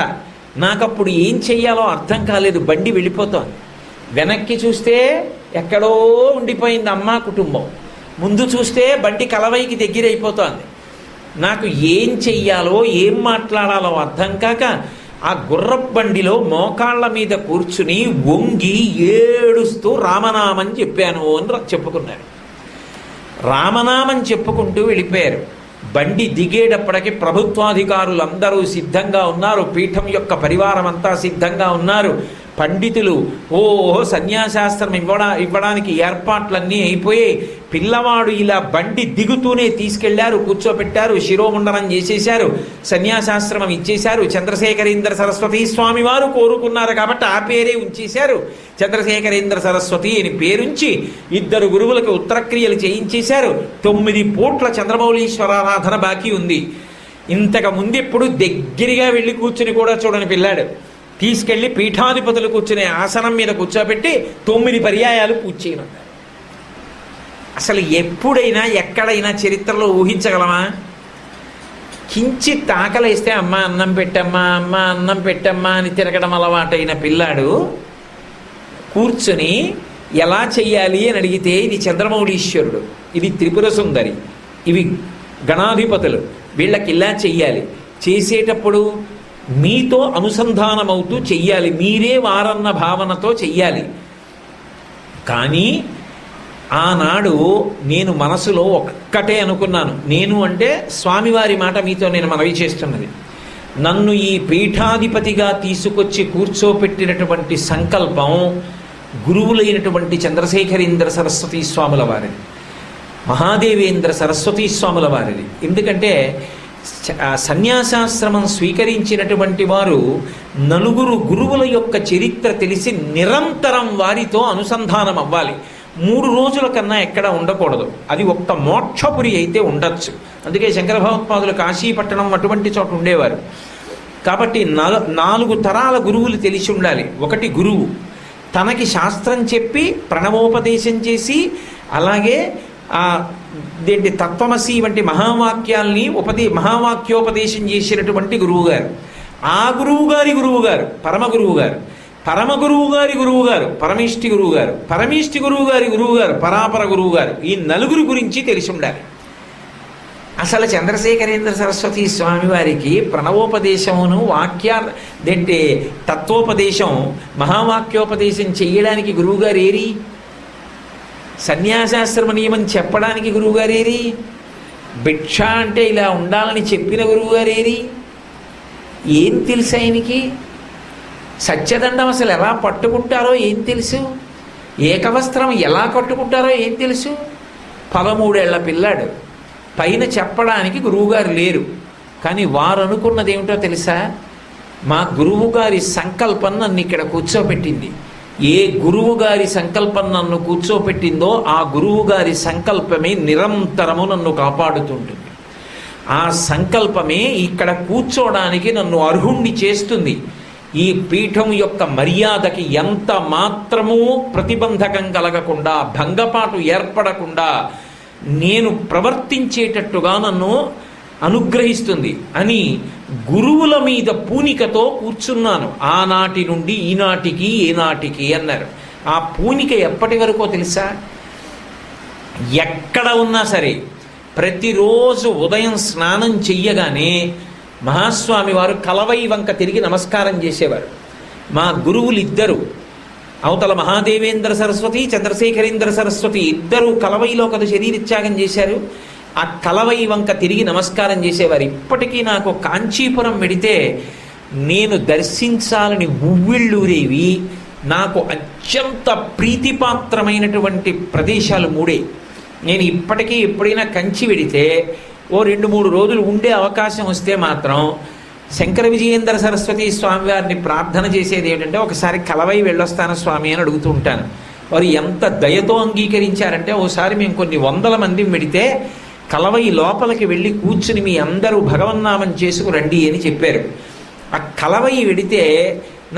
నాకప్పుడు ఏం చెయ్యాలో అర్థం కాలేదు, బండి వెళ్ళిపోతోంది. వెనక్కి చూస్తే ఎక్కడో ఉండిపోయింది అమ్మ కుటుంబం, ముందు చూస్తే బండి కలవైకి దగ్గరైపోతోంది. నాకు ఏం చెయ్యాలో ఏం మాట్లాడాలో అర్థం కాక ఆ గుర్రపు బండిలో మోకాళ్ళ మీద కూర్చుని వంగి ఏడుస్తూ రామనామని చెప్పాను అని చెప్పుకున్నారు. రామనామని చెప్పుకుంటూ వెళ్ళిపోయారు. బండి దిగేటప్పటికి ప్రభుత్వాధికారులందరూ సిద్ధంగా ఉన్నారు, పీఠం యొక్క పరివారం అంతా సిద్ధంగా ఉన్నారు. పండితులు సన్యాసాస్త్రం ఇవ్వడానికి ఏర్పాట్లన్నీ అయిపోయి పిల్లవాడు ఇలా బండి దిగుతూనే తీసుకెళ్లారు, కూర్చోపెట్టారు, శిరోముండనం చేసేశారు, సన్యాసాశ్రమం ఇచ్చేశారు. చంద్రశేఖరేంద్ర సరస్వతి స్వామి వారు కోరుకున్నారు కాబట్టి ఆ పేరే ఉంచేశారు. చంద్రశేఖరేంద్ర సరస్వతి అని పేరుంచి 2 గురువులకు ఉత్తరక్రియలు చేయించేశారు. 9 పూట్ల చంద్రమౌళీశ్వరారాధన బాకీ ఉంది. ఇంతకు ముందెప్పుడు దగ్గరగా వెళ్ళి కూర్చుని కూడా చూడని పిల్లాడు తీసుకెళ్లి పీఠాధిపతులు కూర్చునే ఆసనం మీద కూర్చోబెట్టి 9 పర్యాయాలు పూజ చేయనున్నారు. అసలు ఎప్పుడైనా ఎక్కడైనా చరిత్రలో ఊహించగలమా? కించిత్ ఆకలేస్తే అమ్మ అన్నం పెట్టమ్మా, అమ్మ అన్నం పెట్టమ్మా అని తిరగడం అలవాటైన పిల్లాడు కూర్చుని ఎలా చెయ్యాలి అని అడిగితే ఇది చంద్రమౌళీశ్వరుడు, ఇది త్రిపుర సుందరి, ఇవి గణాధిపతులు, వీళ్ళకి ఇలా చెయ్యాలి, చేసేటప్పుడు మీతో అనుసంధానమవుతూ చెయ్యాలి, మీరే వారన్న భావనతో చెయ్యాలి. కానీ ఆనాడు నేను మనసులో ఒక్కటే అనుకున్నాను, నేను అంటే స్వామివారి మాట మీతో నేను మనవి చేస్తున్నది, నన్ను ఈ పీఠాధిపతిగా తీసుకొచ్చి కూర్చోపెట్టినటువంటి సంకల్పం గురువులైనటువంటి చంద్రశేఖరేంద్ర సరస్వతీ స్వాముల వారిది, మహాదేవేంద్ర సరస్వతీ స్వాముల వారిది. ఎందుకంటే సన్యాసాశ్రమం స్వీకరించినటువంటి వారు 4 గురువుల యొక్క చరిత్ర తెలిసి నిరంతరం వారితో అనుసంధానం అవ్వాలి. 3 రోజుల కన్నా ఎక్కడ ఉండకూడదు. అది ఒక్క మోక్షపురి అయితే ఉండొచ్చు. అందుకే శంకర భగవత్పాదులు కాశీపట్టణం అటువంటి చోట ఉండేవారు. కాబట్టి 4 తరాల గురువులు తెలిసి ఉండాలి. ఒకటి గురువు తనకి శాస్త్రం చెప్పి ప్రణవోపదేశం చేసి, అలాగే తత్వమసి వంటి మహావాక్యాల్ని మహావాక్యోపదేశం చేసినటువంటి గురువుగారు, ఆ గురువుగారి గురువుగారు పరమ గురువుగారు, పరమ గురువుగారి గురువుగారు పరమేష్టి గురువుగారు, పరమేష్టి గురువుగారి గురువుగారు పరాపర గురువుగారు, ఈ 4 గురించి తెలిసి ఉండాలి. అసలు చంద్రశేఖరేంద్ర సరస్వతి స్వామి వారికి ప్రణవోపదేశమును తత్వోపదేశం మహావాక్యోపదేశం చేయడానికి గురువుగారు ఏరి, సన్యాసాశ్రమ నియమం చెప్పడానికి గురువుగారేరి, భిక్ష అంటే ఇలా ఉండాలని చెప్పిన గురువుగారేరి, ఏం తెలుసు ఆయనకి? సత్యదండం అసలు ఎలా పట్టుకుంటారో ఏం తెలుసు? ఏకవస్త్రం ఎలా కట్టుకుంటారో ఏం తెలుసు? 13 ఏళ్ల పిల్లాడు, పైన చెప్పడానికి గురువుగారు లేరు. కానీ వారు అనుకున్నది ఏమిటో తెలుసా? మా గురువుగారి సంకల్పం నన్ను ఇక్కడ కూర్చోబెట్టింది. ఏ గురువుగారి సంకల్పం నన్ను కూర్చోపెట్టిందో ఆ గురువుగారి సంకల్పమే నిరంతరము నన్ను కాపాడుతుంటుంది. ఆ సంకల్పమే ఇక్కడ కూర్చోడానికి నన్ను అర్హుణ్ణి చేస్తుంది. ఈ పీఠం యొక్క మర్యాదకి ఎంత మాత్రమూ ప్రతిబంధకం కలగకుండా, భంగపాటు ఏర్పడకుండా నేను ప్రవర్తించేటట్టుగా నన్ను అనుగ్రహిస్తుంది అని గురువుల మీద పూనికతో కూర్చున్నాను. ఆనాటి నుండి ఈనాటికి ఏనాటికి అన్నారు. ఆ పూనిక ఎప్పటి వరకో తెలుసా? ఎక్కడ ఉన్నా సరే ప్రతిరోజు ఉదయం స్నానం చెయ్యగానే మహాస్వామి వారు కలవై వంక తిరిగి నమస్కారం చేసేవారు. మా గురువులు ఇద్దరు, అవతల మహాదేవేంద్ర సరస్వతి, చంద్రశేఖరేంద్ర సరస్వతి ఇద్దరూ కలవైలో కదా శరీరత్యాగం చేశారు. ఆ కలవై వంక తిరిగి నమస్కారం చేసేవారు. ఇప్పటికీ నాకు కాంచీపురం వెడితే నేను దర్శించాలని ఉవ్విళ్ళూరేవి, నాకు అత్యంత ప్రీతిపాత్రమైనటువంటి ప్రదేశాలు మూడే. నేను ఇప్పటికీ ఎప్పుడైనా కంచి వెడితే ఓ 2-3 రోజులు ఉండే అవకాశం వస్తే మాత్రం శంకర విజయేంద్ర సరస్వతి స్వామివారిని ప్రార్థన చేసేది ఏంటంటే, ఒకసారి కలవై వెళ్ళొస్తాను స్వామి అని అడుగుతూ ఉంటాను. వారు ఎంత దయతో అంగీకరించారంటే, ఓసారి మేము కొన్ని 100 మంది వెడితే కలవై లోపలికి వెళ్ళి కూర్చుని మీ అందరూ భగవన్నామం చేసుకురండి అని చెప్పారు. ఆ కలవై వెడితే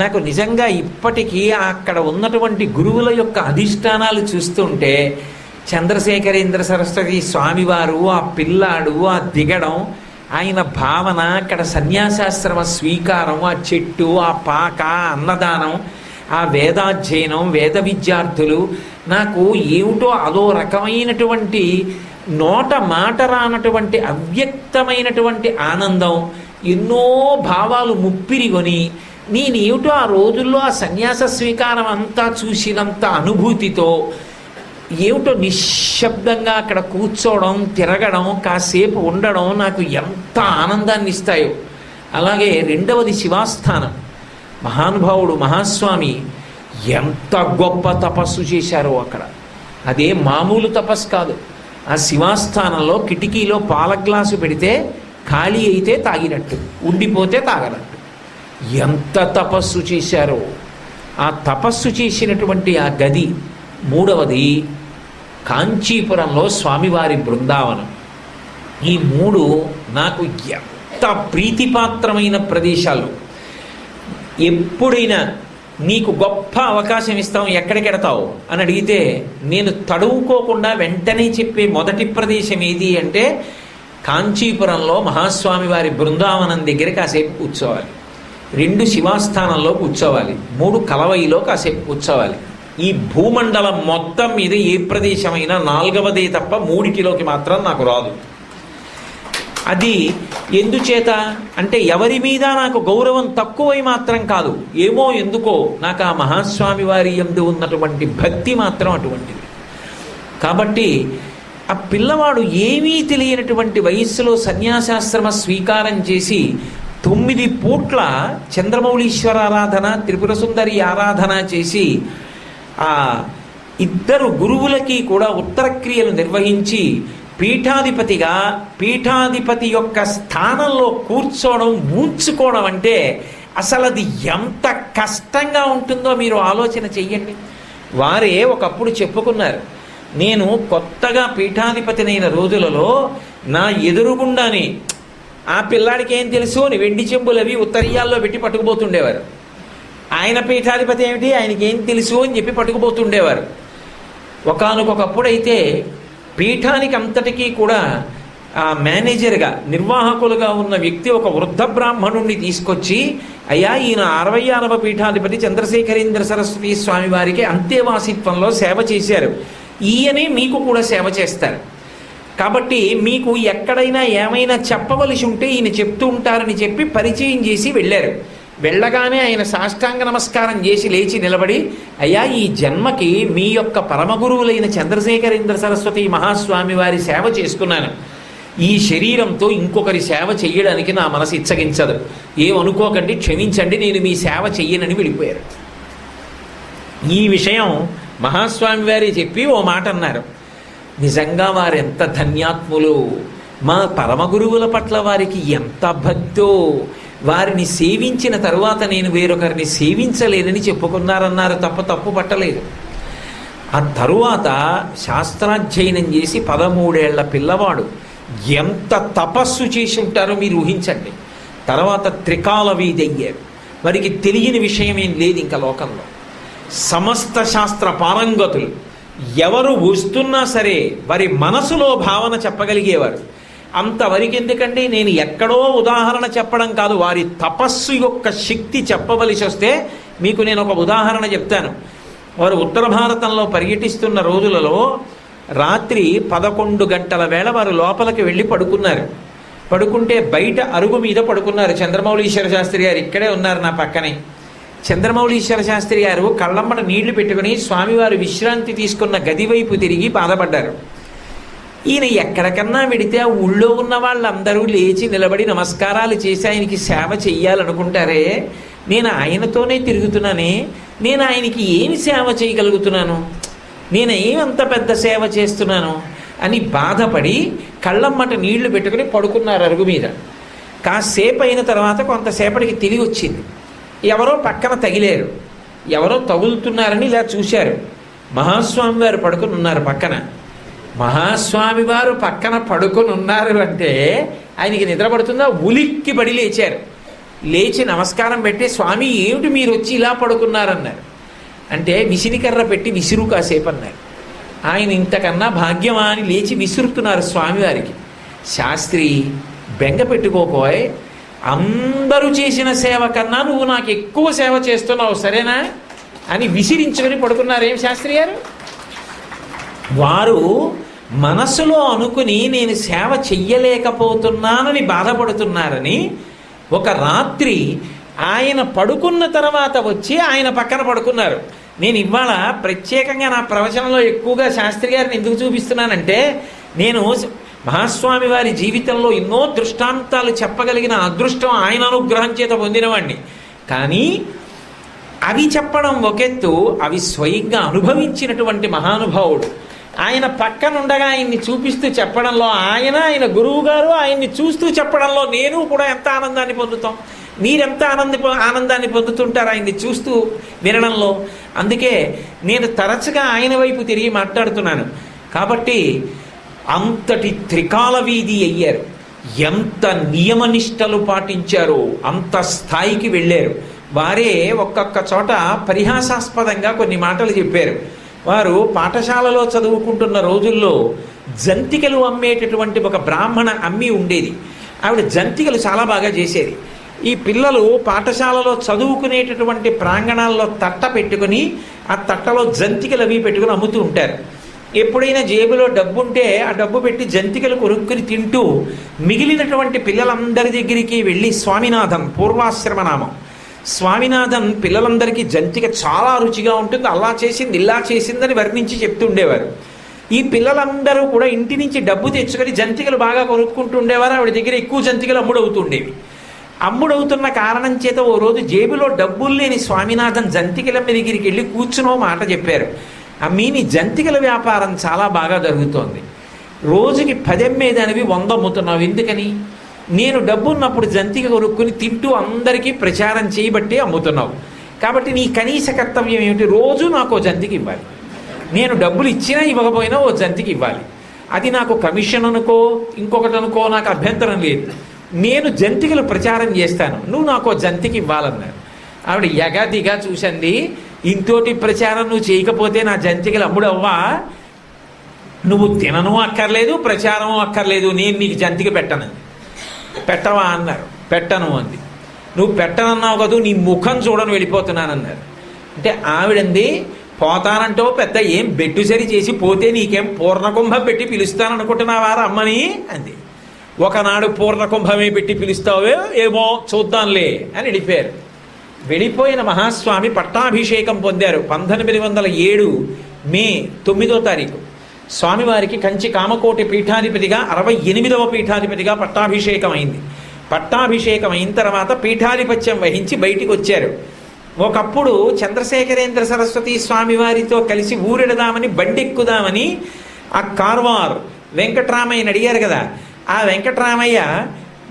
నాకు నిజంగా ఇప్పటికీ అక్కడ ఉన్నటువంటి గురువుల యొక్క అధిష్టానాలు చూస్తుంటే, చంద్రశేఖరేంద్ర సరస్వతి స్వామివారు, ఆ పిల్లాడు, ఆ దిగడం, ఆయన భావన, అక్కడ సన్యాసాశ్రమ స్వీకారం, ఆ చెట్టు, ఆ పాక, అన్నదానం, ఆ వేదాధ్యయనం, వేద విద్యార్థులు, నాకు ఏమిటో అదో రకమైనటువంటి నోట మాట రానటువంటి అవ్యక్తమైనటువంటి ఆనందం, ఎన్నో భావాలు ముప్పిరిగొని నేనేమిటో ఆ రోజుల్లో ఆ సన్యాస స్వీకారం అంతా చూసినంత అనుభూతితో ఏమిటో నిశ్శబ్దంగా అక్కడ కూర్చోవడం, తిరగడం, కాసేపు ఉండడం నాకు ఎంత ఆనందాన్ని ఇస్తాయో. అలాగే రెండవది శివాస్థానం. మహానుభావుడు మహాస్వామి ఎంత గొప్ప తపస్సు చేశారో అక్కడ. అదే మామూలు తపస్సు కాదు. ఆ శివాస్థానంలో కిటికీలో పాల గ్లాసు పెడితే ఖాళీ అయితే తాగినట్టు, ఉండిపోతే తాగనట్టు. ఎంత తపస్సు చేశారో. ఆ తపస్సు చేసినటువంటి ఆ గది. మూడవది కాంచీపురంలో స్వామివారి బృందావనం. ఈ 3 నాకు ఎంత ప్రీతిపాత్రమైన ప్రదేశాలు. ఎప్పుడైనా నీకు గొప్ప అవకాశం ఇస్తాం, ఎక్కడికెడతావు అని అడిగితే నేను తడువుకోకుండా వెంటనే చెప్పే మొదటి ప్రదేశం ఏది అంటే, కాంచీపురంలో మహాస్వామి వారి బృందావనం దగ్గర కాసేపు కూర్చోవాలి, 2 శివాస్థానంలో కూర్చోవాలి, 3 కలవైలో కాసేపు కూర్చోవాలి. ఈ భూమండలం మొత్తం మీద ఏ ప్రదేశమైనా 4వదే తప్ప 3టిలోకి మాత్రం నాకు రాదు. అది ఎందుచేత అంటే, ఎవరి మీద నాకు గౌరవం తక్కువై మాత్రం కాదు, ఏమో ఎందుకో నాకు ఆ మహాస్వామి వారి యందు ఉన్నటువంటి భక్తి మాత్రం అటువంటిది. కాబట్టి ఆ పిల్లవాడు ఏమీ తెలియనటువంటి వయస్సులో సన్యాసాశ్రమ స్వీకారం చేసి 9 పూట్ల చంద్రమౌళీశ్వర ఆరాధన, త్రిపుర సుందరి ఆరాధన చేసి ఆ 2 గురువులకి కూడా ఉత్తరక్రియలు నిర్వహించి పీఠాధిపతిగా, పీఠాధిపతి యొక్క స్థానంలో కూర్చోవడం, ఉంచుకోవడం అంటే అసలు అది ఎంత కష్టంగా ఉంటుందో మీరు ఆలోచన చెయ్యండి. వారే ఒకప్పుడు చెప్పుకున్నారు, నేను కొత్తగా పీఠాధిపతినైన రోజులలో నా ఎదురుగుండానే ఆ పిల్లాడికి ఏం తెలుసు అని వెండి చెంబులు అవి ఉత్తరీయాల్లో పెట్టి పట్టుకుపోతుండేవారు. ఆయన పీఠాధిపతి ఏమిటి, ఆయనకి ఏం తెలుసు అని చెప్పి పట్టుకుపోతుండేవారు. ఒకానొకప్పుడైతే పీఠానికి అంతటికీ కూడా ఆ మేనేజర్గా, నిర్వాహకులుగా ఉన్న వ్యక్తి ఒక వృద్ధ బ్రాహ్మణుణ్ణి తీసుకొచ్చి, అయ్యా ఈయన 66వ పీఠాధిపతి చంద్రశేఖరేంద్ర సరస్వతి స్వామి వారికి అంతేవాసిత్వంలో సేవ చేశారు, ఈయనే మీకు కూడా సేవ చేస్తారు, కాబట్టి మీకు ఎక్కడైనా ఏమైనా చెప్పవలసి ఉంటే ఈయన చెప్తూ ఉంటారని చెప్పి పరిచయం చేసి వెళ్ళారు. వెళ్ళగానే ఆయన సాష్టాంగ నమస్కారం చేసి లేచి నిలబడి, అయ్యా ఈ జన్మకి మీ యొక్క పరమగురువులైన చంద్రశేఖరేంద్ర సరస్వతి మహాస్వామి వారి సేవ చేసుకున్నాను, ఈ శరీరంతో ఇంకొకరి సేవ చెయ్యడానికి నా మనసు ఇచ్చగించదు, ఏమనుకోకండి, క్షమించండి, నేను మీ సేవ చెయ్యనని వెళ్ళిపోయారు. ఈ విషయం మహాస్వామి వారి చెప్పి ఓ మాట అన్నారు. నిజంగా వారెంత ధన్యాత్ములు, మా పరమగురువుల పట్ల వారికి ఎంత భక్తో, వారిని సేవించిన తరువాత నేను వేరొకరిని సేవించలేనని చెప్పుకున్నారన్నారు తప్ప తప్పు పట్టలేదు. ఆ తరువాత శాస్త్రాధ్యయనం చేసి 13 ఏళ్ల పిల్లవాడు ఎంత తపస్సు చేసి ఉంటారో మీరు ఊహించండి. తర్వాత త్రికాల వీధి అయ్యారు. వారికి తెలియని విషయం ఏం లేదు ఇంకా లోకంలో. సమస్త శాస్త్ర పారంగతులు. ఎవరు వస్తున్నా సరే వారి మనసులో భావన చెప్పగలిగేవారు. అంతవరకు ఎందుకండి, నేను ఎక్కడో ఉదాహరణ చెప్పడం కాదు, వారి తపస్సు యొక్క శక్తి చెప్పవలసి వస్తే మీకు నేను ఒక ఉదాహరణ చెప్తాను. వారు ఉత్తర భారతంలో పర్యటిస్తున్న రోజులలో రాత్రి 11 గంటల వేళ వారు లోపలికి వెళ్ళి పడుకున్నారు. పడుకుంటే బయట అరుగు మీద పడుకున్నారు. చంద్రమౌళీశ్వర శాస్త్రి గారు ఇక్కడే ఉన్నారు నా పక్కనే. చంద్రమౌళీశ్వర శాస్త్రి గారు కళ్ళమ్మట నీళ్లు పెట్టుకుని స్వామివారు విశ్రాంతి తీసుకున్న గది వైపు తిరిగి బాధపడ్డారు. ఈయన ఎక్కడికన్నా వెడితే ఆ ఊళ్ళో ఉన్న వాళ్ళందరూ లేచి నిలబడి నమస్కారాలు చేసి ఆయనకి సేవ చెయ్యాలనుకుంటారే, నేను ఆయనతోనే తిరుగుతున్నానే, నేను ఆయనకి ఏమి సేవ చేయగలుగుతున్నాను, నేను ఏమంత పెద్ద సేవ చేస్తున్నాను అని బాధపడి కళ్ళమ్మట నీళ్లు పెట్టుకుని పడుకున్నారు అరుగు మీద. కాసేపు అయిన తర్వాత కొంతసేపటికి తిరిగి వచ్చింది. ఎవరో పక్కన తగిలేరు, ఎవరో తగులుతున్నారని ఇలా చూశారు. మహాస్వామి వారు పడుకుని ఉన్నారు పక్కన. మహాస్వామి వారు పక్కన పడుకొని ఉన్నారు అంటే ఆయనకి నిద్ర పడుతుందా? ఉలిక్కి పడి లేచారు. లేచి నమస్కారం పెట్టి, స్వామి ఏమిటి మీరు వచ్చి ఇలా పడుకున్నారన్నారు. అంటే విసిరికర్ర పెట్టి విసురు కాసేపు అన్నారు. ఆయన ఇంతకన్నా భాగ్యమా అని లేచి విసురుతున్నారు స్వామివారికి. శాస్త్రి బెంగ పెట్టుకోపోయ్, అందరూ చేసిన సేవ కన్నా నువ్వు నాకు ఎక్కువ సేవ చేస్తున్నావు సరేనా అని విసిరించుకొని పడుకున్నారేం శాస్త్రి గారు. వారు మనసులో అనుకుని నేను సేవ చెయ్యలేకపోతున్నానని బాధపడుతున్నారని ఒక రాత్రి ఆయన పడుకున్న తర్వాత వచ్చి ఆయన పక్కన పడుకున్నారు. నేను ఇవాళ ప్రత్యేకంగా నా ప్రవచనంలో ఎక్కువగా శాస్త్రి గారిని ఎందుకు చూపిస్తున్నానంటే, నేను మహాస్వామి వారి జీవితంలో ఎన్నో దృష్టాంతాలు చెప్పగలిగిన అదృష్టం ఆయన అనుగ్రహం చేత పొందినవాడిని. కానీ అవి చెప్పడం ఒకెత్తు, అవి స్వయంగా అనుభవించినటువంటి మహానుభావుడు. ఆయన పక్కనుండగా ఆయన్ని చూపిస్తూ చెప్పడంలో ఆయన గురువు గారు ఆయన్ని చూస్తూ చెప్పడంలో నేను కూడా ఎంత ఆనందాన్ని పొందుతాం, మీరెంత ఆనందాన్ని పొందుతుంటారు ఆయన్ని చూస్తూ వినడంలో. అందుకే నేను తరచుగా ఆయన వైపు తిరిగి మాట్లాడుతున్నాను. కాబట్టి అంతటి త్రికాల వీధి అయ్యారు. ఎంత నియమనిష్టలు పాటించారో అంత స్థాయికి వెళ్ళారు. వారే ఒక్కొక్క చోట పరిహాసాస్పదంగా కొన్ని మాటలు చెప్పారు. వారు పాఠశాలలో చదువుకుంటున్న రోజుల్లో జంతికలు అమ్మేటటువంటి ఒక బ్రాహ్మణ అమ్మి ఉండేది. ఆవిడ జంతికలు చాలా బాగా చేసేది. ఈ పిల్లలు పాఠశాలలో చదువుకునేటటువంటి ప్రాంగణాల్లో తట్ట పెట్టుకుని ఆ తట్టలో జంతికలు అవి పెట్టుకుని అమ్ముతూ ఉంటారు. ఎప్పుడైనా జేబులో డబ్బు ఉంటే ఆ డబ్బు పెట్టి జంతికలు కొనుక్కుని తింటూ మిగిలినటువంటి పిల్లలందరి దగ్గరికి వెళ్ళి స్వామినాథన్, పూర్వాశ్రమనామం, స్వామినాథన్ పిల్లలందరికీ జంతిక చాలా రుచిగా ఉంటుంది, అలా చేసింది ఇలా చేసిందని వర్ణించి చెప్తుండేవారు. ఈ పిల్లలందరూ కూడా ఇంటి నుంచి డబ్బు తెచ్చుకొని జంతికలు బాగా కొనుక్కుంటూ ఉండేవారు. ఆవిడ దగ్గర ఎక్కువ జంతికలు అమ్ముడవుతుండేవి. అమ్ముడవుతున్న కారణం చేత ఓ రోజు జేబులో డబ్బులు లేని స్వామినాథన్ జంతికలమ్మ దగ్గరికి వెళ్ళి కూర్చునో మాట చెప్పారు. అమ్మీ, నీ జంతికల వ్యాపారం చాలా బాగా జరుగుతోంది, రోజుకి 10 అమ్మేదానివి 100 అమ్ముతున్నావు, ఎందుకని? నేను డబ్బున్నప్పుడు జంతిక కొనుక్కుని తింటూ అందరికీ ప్రచారం చేయబట్టి అమ్ముతున్నావు, కాబట్టి నీ కనీస కర్తవ్యం ఏమిటి? రోజు నాకు ఓ జంతిక ఇవ్వాలి. నేను డబ్బులు ఇచ్చినా ఇవ్వకపోయినా ఓ జంతిక ఇవ్వాలి. అది నాకు కమిషన్ అనుకో ఇంకొకటి అనుకో, నాకు అభ్యంతరం లేదు. నేను జంతికలు ప్రచారం చేస్తాను, నువ్వు నాకు ఓ జంతిక ఇవ్వాలన్నారు. ఆవిడ ఎగాదిగా చూసండి, ఇంతోటి ప్రచారం నువ్వు చేయకపోతే నా జంతికలు అమ్ముడవ్వా? నువ్వు తినను అక్కర్లేదు, ప్రచారం అక్కర్లేదు, నేను నీకు జంతిక పెట్టనంది. పెట్టవా అన్నారు. పెట్టను అంది. నువ్వు పెట్టనన్నావు కదా, నీ ముఖం చూడని వెళ్ళిపోతున్నానన్నారు. అంటే ఆవిడంది, పోతానంటో పెద్ద ఏం బెట్టు సరి చేసి పోతే నీకేం పూర్ణకుంభం పెట్టి పిలుస్తాననుకుంటున్నావారా అమ్మని అంది. ఒకనాడు పూర్ణకుంభమే పెట్టి పిలుస్తావే ఏమో చూద్దాంలే అని వెళ్ళిపోయారు. వెళ్ళిపోయిన మహాస్వామి పట్టాభిషేకం పొందారు. 1907 మే 9వ తారీఖు స్వామివారికి కంచి కామకోటి పీఠాధిపతిగా 68వ పీఠాధిపతిగా పట్టాభిషేకం అయింది. పట్టాభిషేకం అయిన తర్వాత పీఠాధిపత్యం వహించి బయటికి వచ్చారు. ఒకప్పుడు చంద్రశేఖరేంద్ర సరస్వతి స్వామివారితో కలిసి ఊరెడదామని బండెక్కుదామని ఆ కార్వార్ వెంకటరామయ్యని అడిగారు కదా, ఆ వెంకటరామయ్య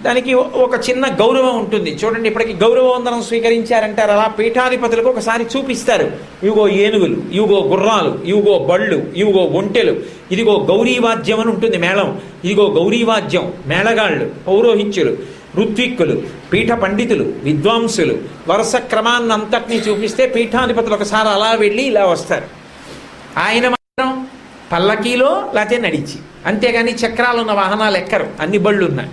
దానికి ఒక చిన్న గౌరవం ఉంటుంది చూడండి. ఇప్పటికి గౌరవవందనం స్వీకరించారంటారు. అలా పీఠాధిపతులకు ఒకసారి చూపిస్తారు. ఇవిగో ఏనుగులు, ఇవిగో గుర్రాలు, ఇవిగో బళ్ళు, ఇవిగో ఒంటెలు, ఇదిగో గౌరీవాద్యం అని ఉంటుంది మేళం, ఇదిగో గౌరీవాద్యం, మేళగాళ్ళు, పౌరోహిత్యులు, ఋత్విక్కులు, పీఠ పండితులు, విద్వాంసులు, వరుస క్రమాన్ని అంతటినీ చూపిస్తే పీఠాధిపతులు ఒకసారి అలా వెళ్ళి ఇలా వస్తారు. ఆయన మాత్రం పల్లకీలో లేకపోతే నడిచి, అంతేగాని చక్రాలు ఉన్న వాహనాలు ఎక్కరు, అన్ని బళ్ళు ఉన్నాయి.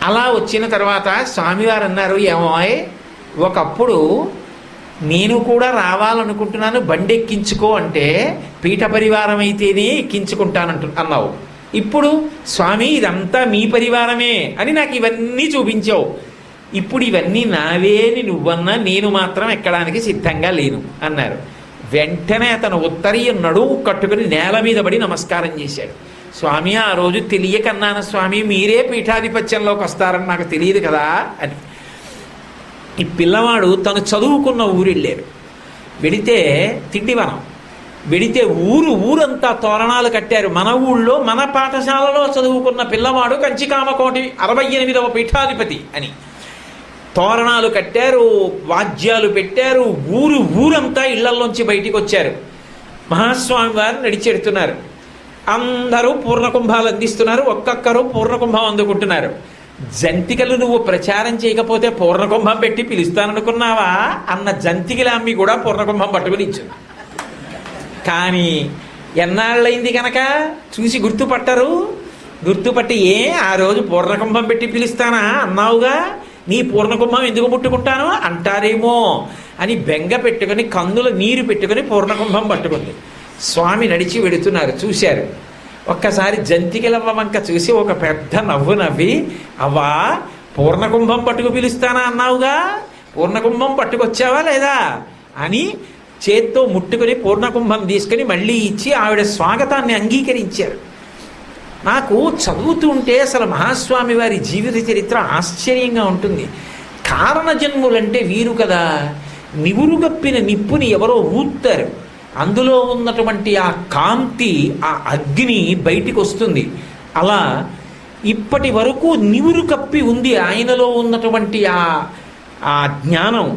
అలా వచ్చిన తర్వాత స్వామివారు అన్నారు, ఏమోయ్ ఒకప్పుడు నేను కూడా రావాలనుకుంటున్నాను, బండి ఎక్కించుకో అంటే పీఠ పరివారం అయితేనే అన్నావు. ఇప్పుడు స్వామి ఇదంతా మీ పరివారమే అని నాకు ఇవన్నీ చూపించావు. ఇప్పుడు ఇవన్నీ నావేని నువ్వన్నా నేను మాత్రం ఎక్కడానికి సిద్ధంగా లేను అన్నారు. వెంటనే అతను ఉత్తరీయ నడువు కట్టుకుని నేల మీద పడి నమస్కారం చేశాడు. స్వామి ఆ రోజు తెలియకన్నాను స్వామి, మీరే పీఠాధిపత్యంలోకి వస్తారని నాకు తెలియదు కదా అని. ఈ పిల్లవాడు తను చదువుకున్న ఊరు వెళ్ళారు. వెడితే తిండివనం, వెడితే ఊరంతా తోరణాలు కట్టారు. మన ఊళ్ళో మన పాఠశాలలో చదువుకున్న పిల్లవాడు కంచికామకోటి 68వ పీఠాధిపతి అని తోరణాలు కట్టారు, వాద్యాలు పెట్టారు. ఊరంతా ఇళ్లలోంచి బయటికి వచ్చారు. మహాస్వామి వారు నడిచెడుతున్నారు. అందరూ పూర్ణకుంభాలు అందిస్తున్నారు. ఒక్కొక్కరు పూర్ణకుంభం అందుకుంటున్నారు. జంతికలు నువ్వు ప్రచారం చేయకపోతే పూర్ణకుంభం పెట్టి పిలుస్తాననుకున్నావా అన్న జంతికల అమ్మి కూడా పూర్ణకుంభం పట్టుకుని ఇచ్చింది. కానీ ఎన్నాళ్ళైంది కనుక చూసి గుర్తుపట్టరు. గుర్తుపట్టి ఆ రోజు పూర్ణకుంభం పెట్టి పిలుస్తానా అన్నావుగా, నీ పూర్ణకుంభం ఎందుకు ముట్టుకుంటాను అంటారేమో అని బెంగ పెట్టుకుని కందుల నీరు పెట్టుకుని పూర్ణకుంభం పట్టుకుంది. స్వామి నడిచి వెడుతున్నారు, చూశారు. ఒక్కసారి జంతికలవ్వ వంక చూసి ఒక పెద్ద నవ్వు నవ్వి, అవ్వా పూర్ణకుంభం పట్టుకు పిలుస్తానా అన్నావుగా, పూర్ణకుంభం పట్టుకొచ్చావా లేదా అని చేత్తో ముట్టుకుని పూర్ణకుంభం తీసుకుని మళ్ళీ ఇచ్చి ఆవిడ స్వాగతాన్ని అంగీకరించారు. నాకు చదువుతుంటే అసలు మహాస్వామి వారి జీవిత చరిత్ర ఆశ్చర్యంగా ఉంటుంది. కారణజన్ములంటే వీరు కదా, నివురుగప్పిన నిప్పుని ఎవరో ఊత్తారు, అందులో ఉన్నటువంటి ఆ కాంతి, ఆ అగ్ని బయటికి వస్తుంది. అలా ఇప్పటి వరకు నివురు కప్పి ఉంది ఆయనలో ఉన్నటువంటి ఆ జ్ఞానం,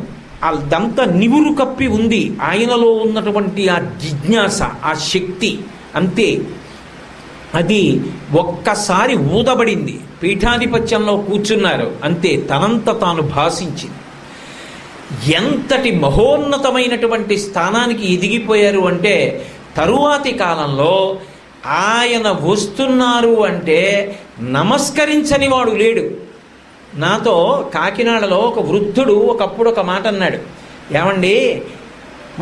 అదంతా నివురు కప్పి ఉంది ఆయనలో ఉన్నటువంటి ఆ జిజ్ఞాస, ఆ శక్తి. అంతే, అది ఒక్కసారి ఊదబడింది, పీఠాధిపత్యంలో కూర్చున్నారు, అంతే తనంత తాను భాషించింది. ఎంతటి మహోన్నతమైనటువంటి స్థానానికి ఎదిగిపోయారు అంటే తరువాతి కాలంలో ఆయన వస్తున్నారు అంటే నమస్కరించని వాడు లేడు. నాతో కాకినాడలో ఒక వృద్ధుడు ఒకప్పుడు ఒక మాట అన్నాడు, ఏమండి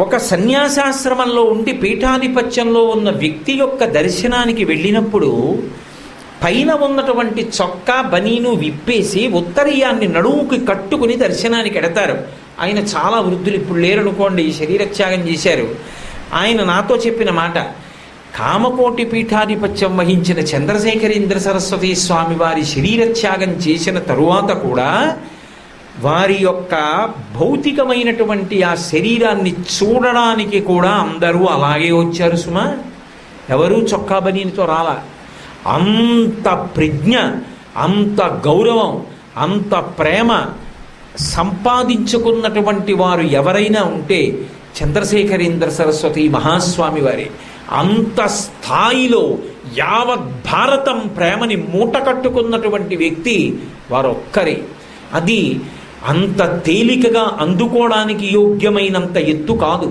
ఒక సన్యాసాశ్రమంలో ఉండి పీఠాధిపత్యంలో ఉన్న వ్యక్తి యొక్క దర్శనానికి వెళ్ళినప్పుడు పైన ఉన్నటువంటి చొక్కా బనీను విప్పేసి ఉత్తరీయాన్ని నడువుకి కట్టుకుని దర్శనానికి ఎడతారు. ఆయన చాలా వృద్ధులు, ఇప్పుడు లేరనుకోండి, శరీరత్యాగం చేశారు. ఆయన నాతో చెప్పిన మాట, కామకోటి పీఠాధిపత్యం వహించిన చంద్రశేఖరేంద్ర సరస్వతి స్వామి వారి శరీరత్యాగం చేసిన తరువాత కూడా వారి యొక్క భౌతికమైనటువంటి ఆ శరీరాన్ని చూడడానికి కూడా అందరూ అలాగే వచ్చారు సుమా, ఎవరూ చొక్కా బనీనితో రాలా. అంత ప్రజ్ఞ, అంత గౌరవం, అంత ప్రేమ సంపాదించుకున్నటువంటి వారు ఎవరైనా ఉంటే చంద్రశేఖరేంద్ర సరస్వతి మహాస్వామి వారి. అంత స్థాయిలో యావత్ భారతం ప్రేమని మూట కట్టుకున్నటువంటి వ్యక్తి వారొక్కరే. అది అంత తేలికగా అందుకోవడానికి యోగ్యమైనంత ఎత్తు కాదు,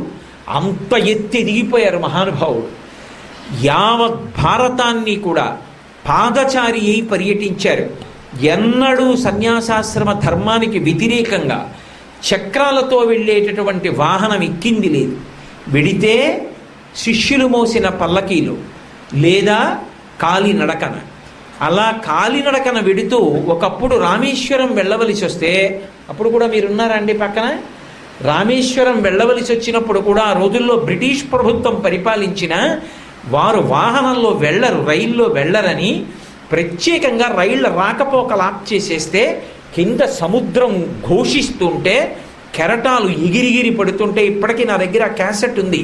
అంత ఎత్తి ఎదిగిపోయారు మహానుభావుడు. యావత్ భారతాన్ని కూడా పాదచారి అయి పర్యటించారు. ఎన్నడూ సన్యాసాశ్రమ ధర్మానికి వ్యతిరేకంగా చక్రాలతో వెళ్ళేటటువంటి వాహనం ఎక్కింది లేదు. వెడితే శిష్యులు మోసిన పల్లకీలు లేదా కాలినడకన. అలా కాలినడకన వెడుతూ ఒకప్పుడు రామేశ్వరం వెళ్ళవలసి వస్తే, అప్పుడు కూడా మీరున్నారా అండి పక్కన? రామేశ్వరం వెళ్ళవలసి వచ్చినప్పుడు కూడా ఆ రోజుల్లో బ్రిటిష్ ప్రభుత్వం పరిపాలించిన వారు వాహనంలో వెళ్ళరు, రైల్లో వెళ్ళరని ప్రత్యేకంగా రైళ్ల రాకపోకలు ఆప్ చేసేస్తే కింద సముద్రం ఘోషిస్తుంటే కెరటాలు ఎగిరిగిరి పడుతుంటే, ఇప్పటికీ నా దగ్గర క్యాసెట్ ఉంది,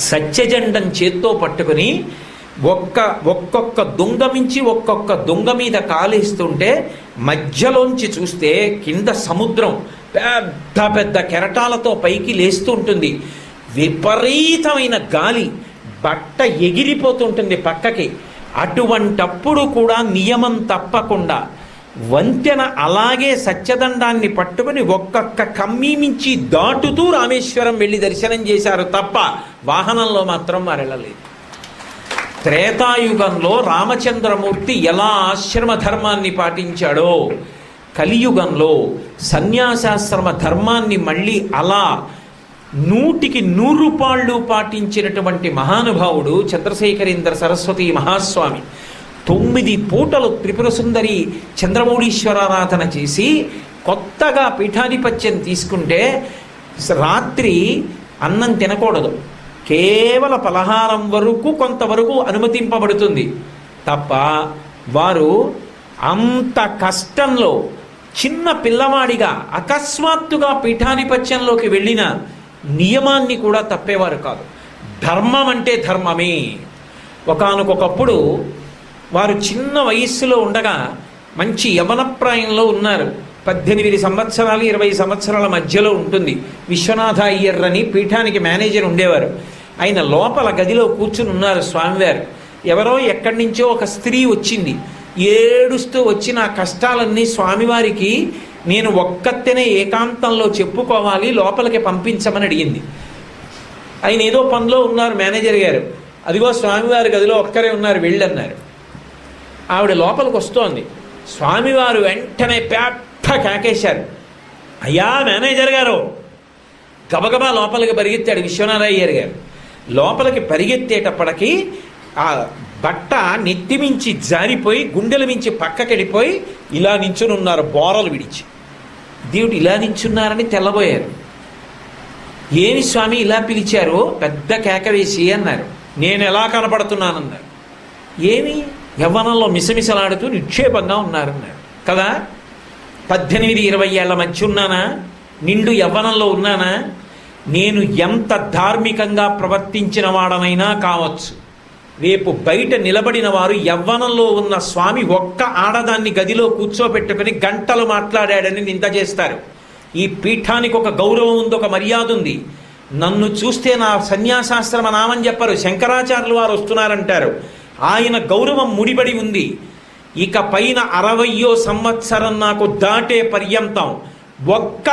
సత్యజండం చేత్తో పట్టుకుని ఒక్కొక్క దొంగ మించి ఒక్కొక్క దొంగ మీద కాలేస్తుంటే మధ్యలోంచి చూస్తే కింద సముద్రం పెద్ద పెద్ద కెరటాలతో పైకి లేస్తూ ఉంటుంది. విపరీతమైన గాలి, బట్ట ఎగిరిపోతుంటుంది పక్కకి. అటువంటప్పుడు కూడా నియమం తప్పకుండా వంతెన అలాగే సత్యదండాన్ని పట్టుకుని ఒక్కొక్క కమ్మీ మించి దాటుతూ రామేశ్వరం వెళ్ళి దర్శనం చేశారు తప్ప వాహనంలో మాత్రం మరెళ్ళలేదు. త్రేతాయుగంలో రామచంద్రమూర్తి ఎలా ఆశ్రమ ధర్మాన్ని పాటించాడో కలియుగంలో సన్యాసాశ్రమ ధర్మాన్ని మళ్ళీ అలా 100కి 100 పాటించినటువంటి మహానుభావుడు చంద్రశేఖరేంద్ర సరస్వతి మహాస్వామి. 9 పూటలు త్రిపుర సుందరి చంద్రమౌళీశ్వరారాధన చేసి కొత్తగా పీఠాధిపత్యం తీసుకుంటే రాత్రి అన్నం తినకూడదు, కేవల పలహారం వరకు కొంతవరకు అనుమతింపబడుతుంది తప్ప వారు అంత కష్టంలో చిన్న పిల్లవాడిగా అకస్మాత్తుగా పీఠాధిపత్యంలోకి వెళ్ళిన నియమాన్ని కూడా తప్పేవారు కాదు. ధర్మం అంటే ధర్మమే. ఒకానొకప్పుడు వారు చిన్న వయస్సులో ఉండగా మంచి యవనప్రాయంలో ఉన్నారు. 18 సంవత్సరాలు 20 సంవత్సరాల మధ్యలో ఉంటుంది. విశ్వనాథ అయ్యర్ అని పీఠానికి మేనేజర్ ఉండేవారు. ఆయన లోపల గదిలో కూర్చుని ఉన్నారు స్వామివారు. ఎవరో ఎక్కడి నుంచో ఒక స్త్రీ వచ్చింది, ఏడుస్తూ వచ్చి నా కష్టాలన్నీ స్వామివారికి నేను ఒక్కత్తేనే ఏకాంతంలో చెప్పుకోవాలి, లోపలికి పంపించమని అడిగింది. ఆయన ఏదో పనిలో ఉన్నారు మేనేజర్ గారు. అదిగో స్వామివారి గదిలో ఒక్కరే ఉన్నారు, వెళ్ళన్నారు. ఆవిడ లోపలికి వస్తోంది. స్వామివారు వెంటనే పెద్ద కేకేశారు, అయ్యా మేనేజర్ గారు. గబగబా లోపలికి పరిగెత్తాడు విశ్వనాథయ్యర్ గారు. లోపలికి పరిగెత్తేటప్పటికి ఆ బట్ట నెత్తిమించి జారిపోయి గుండెల మించి పక్కకెళ్ళిపోయి ఇలా నించుని ఉన్నారు బోరలు విడిచి. దేవుడు ఇలా నించున్నారని తెల్లబోయారు. ఏమి స్వామి ఇలా పిలిచారు? పెద్ద కేక వేసి అన్నారు. నేను ఎలా కనపడుతున్నానన్నారు. ఏమి యవ్వనంలో మిసమిసలాడుతూ నిక్షేపంగా ఉన్నారన్నారు కదా. 18-20 ఏళ్ల మధ్య ఉన్నానా? నిండు యవ్వనంలో ఉన్నానా? నేను ఎంత ధార్మికంగా ప్రవర్తించిన వాడనైనా కావచ్చు, రేపు బయట నిలబడిన వారు యవ్వనంలో ఉన్న స్వామి ఒక్క ఆడదాన్ని గదిలో కూర్చోబెట్టుకుని గంటలు మాట్లాడాడని నింద చేస్తారు. ఈ పీఠానికి ఒక గౌరవం ఉంది, ఒక మర్యాద ఉంది. నన్ను చూస్తే నా సన్యాసాశ్రమ నామని చెప్పరు, శంకరాచార్యులు వారు వస్తున్నారంటారు. ఆయన గౌరవం ముడిపడి ఉంది. ఇక పైన 60వ సంవత్సరం నాకు దాటే పర్యంతం ఒక్క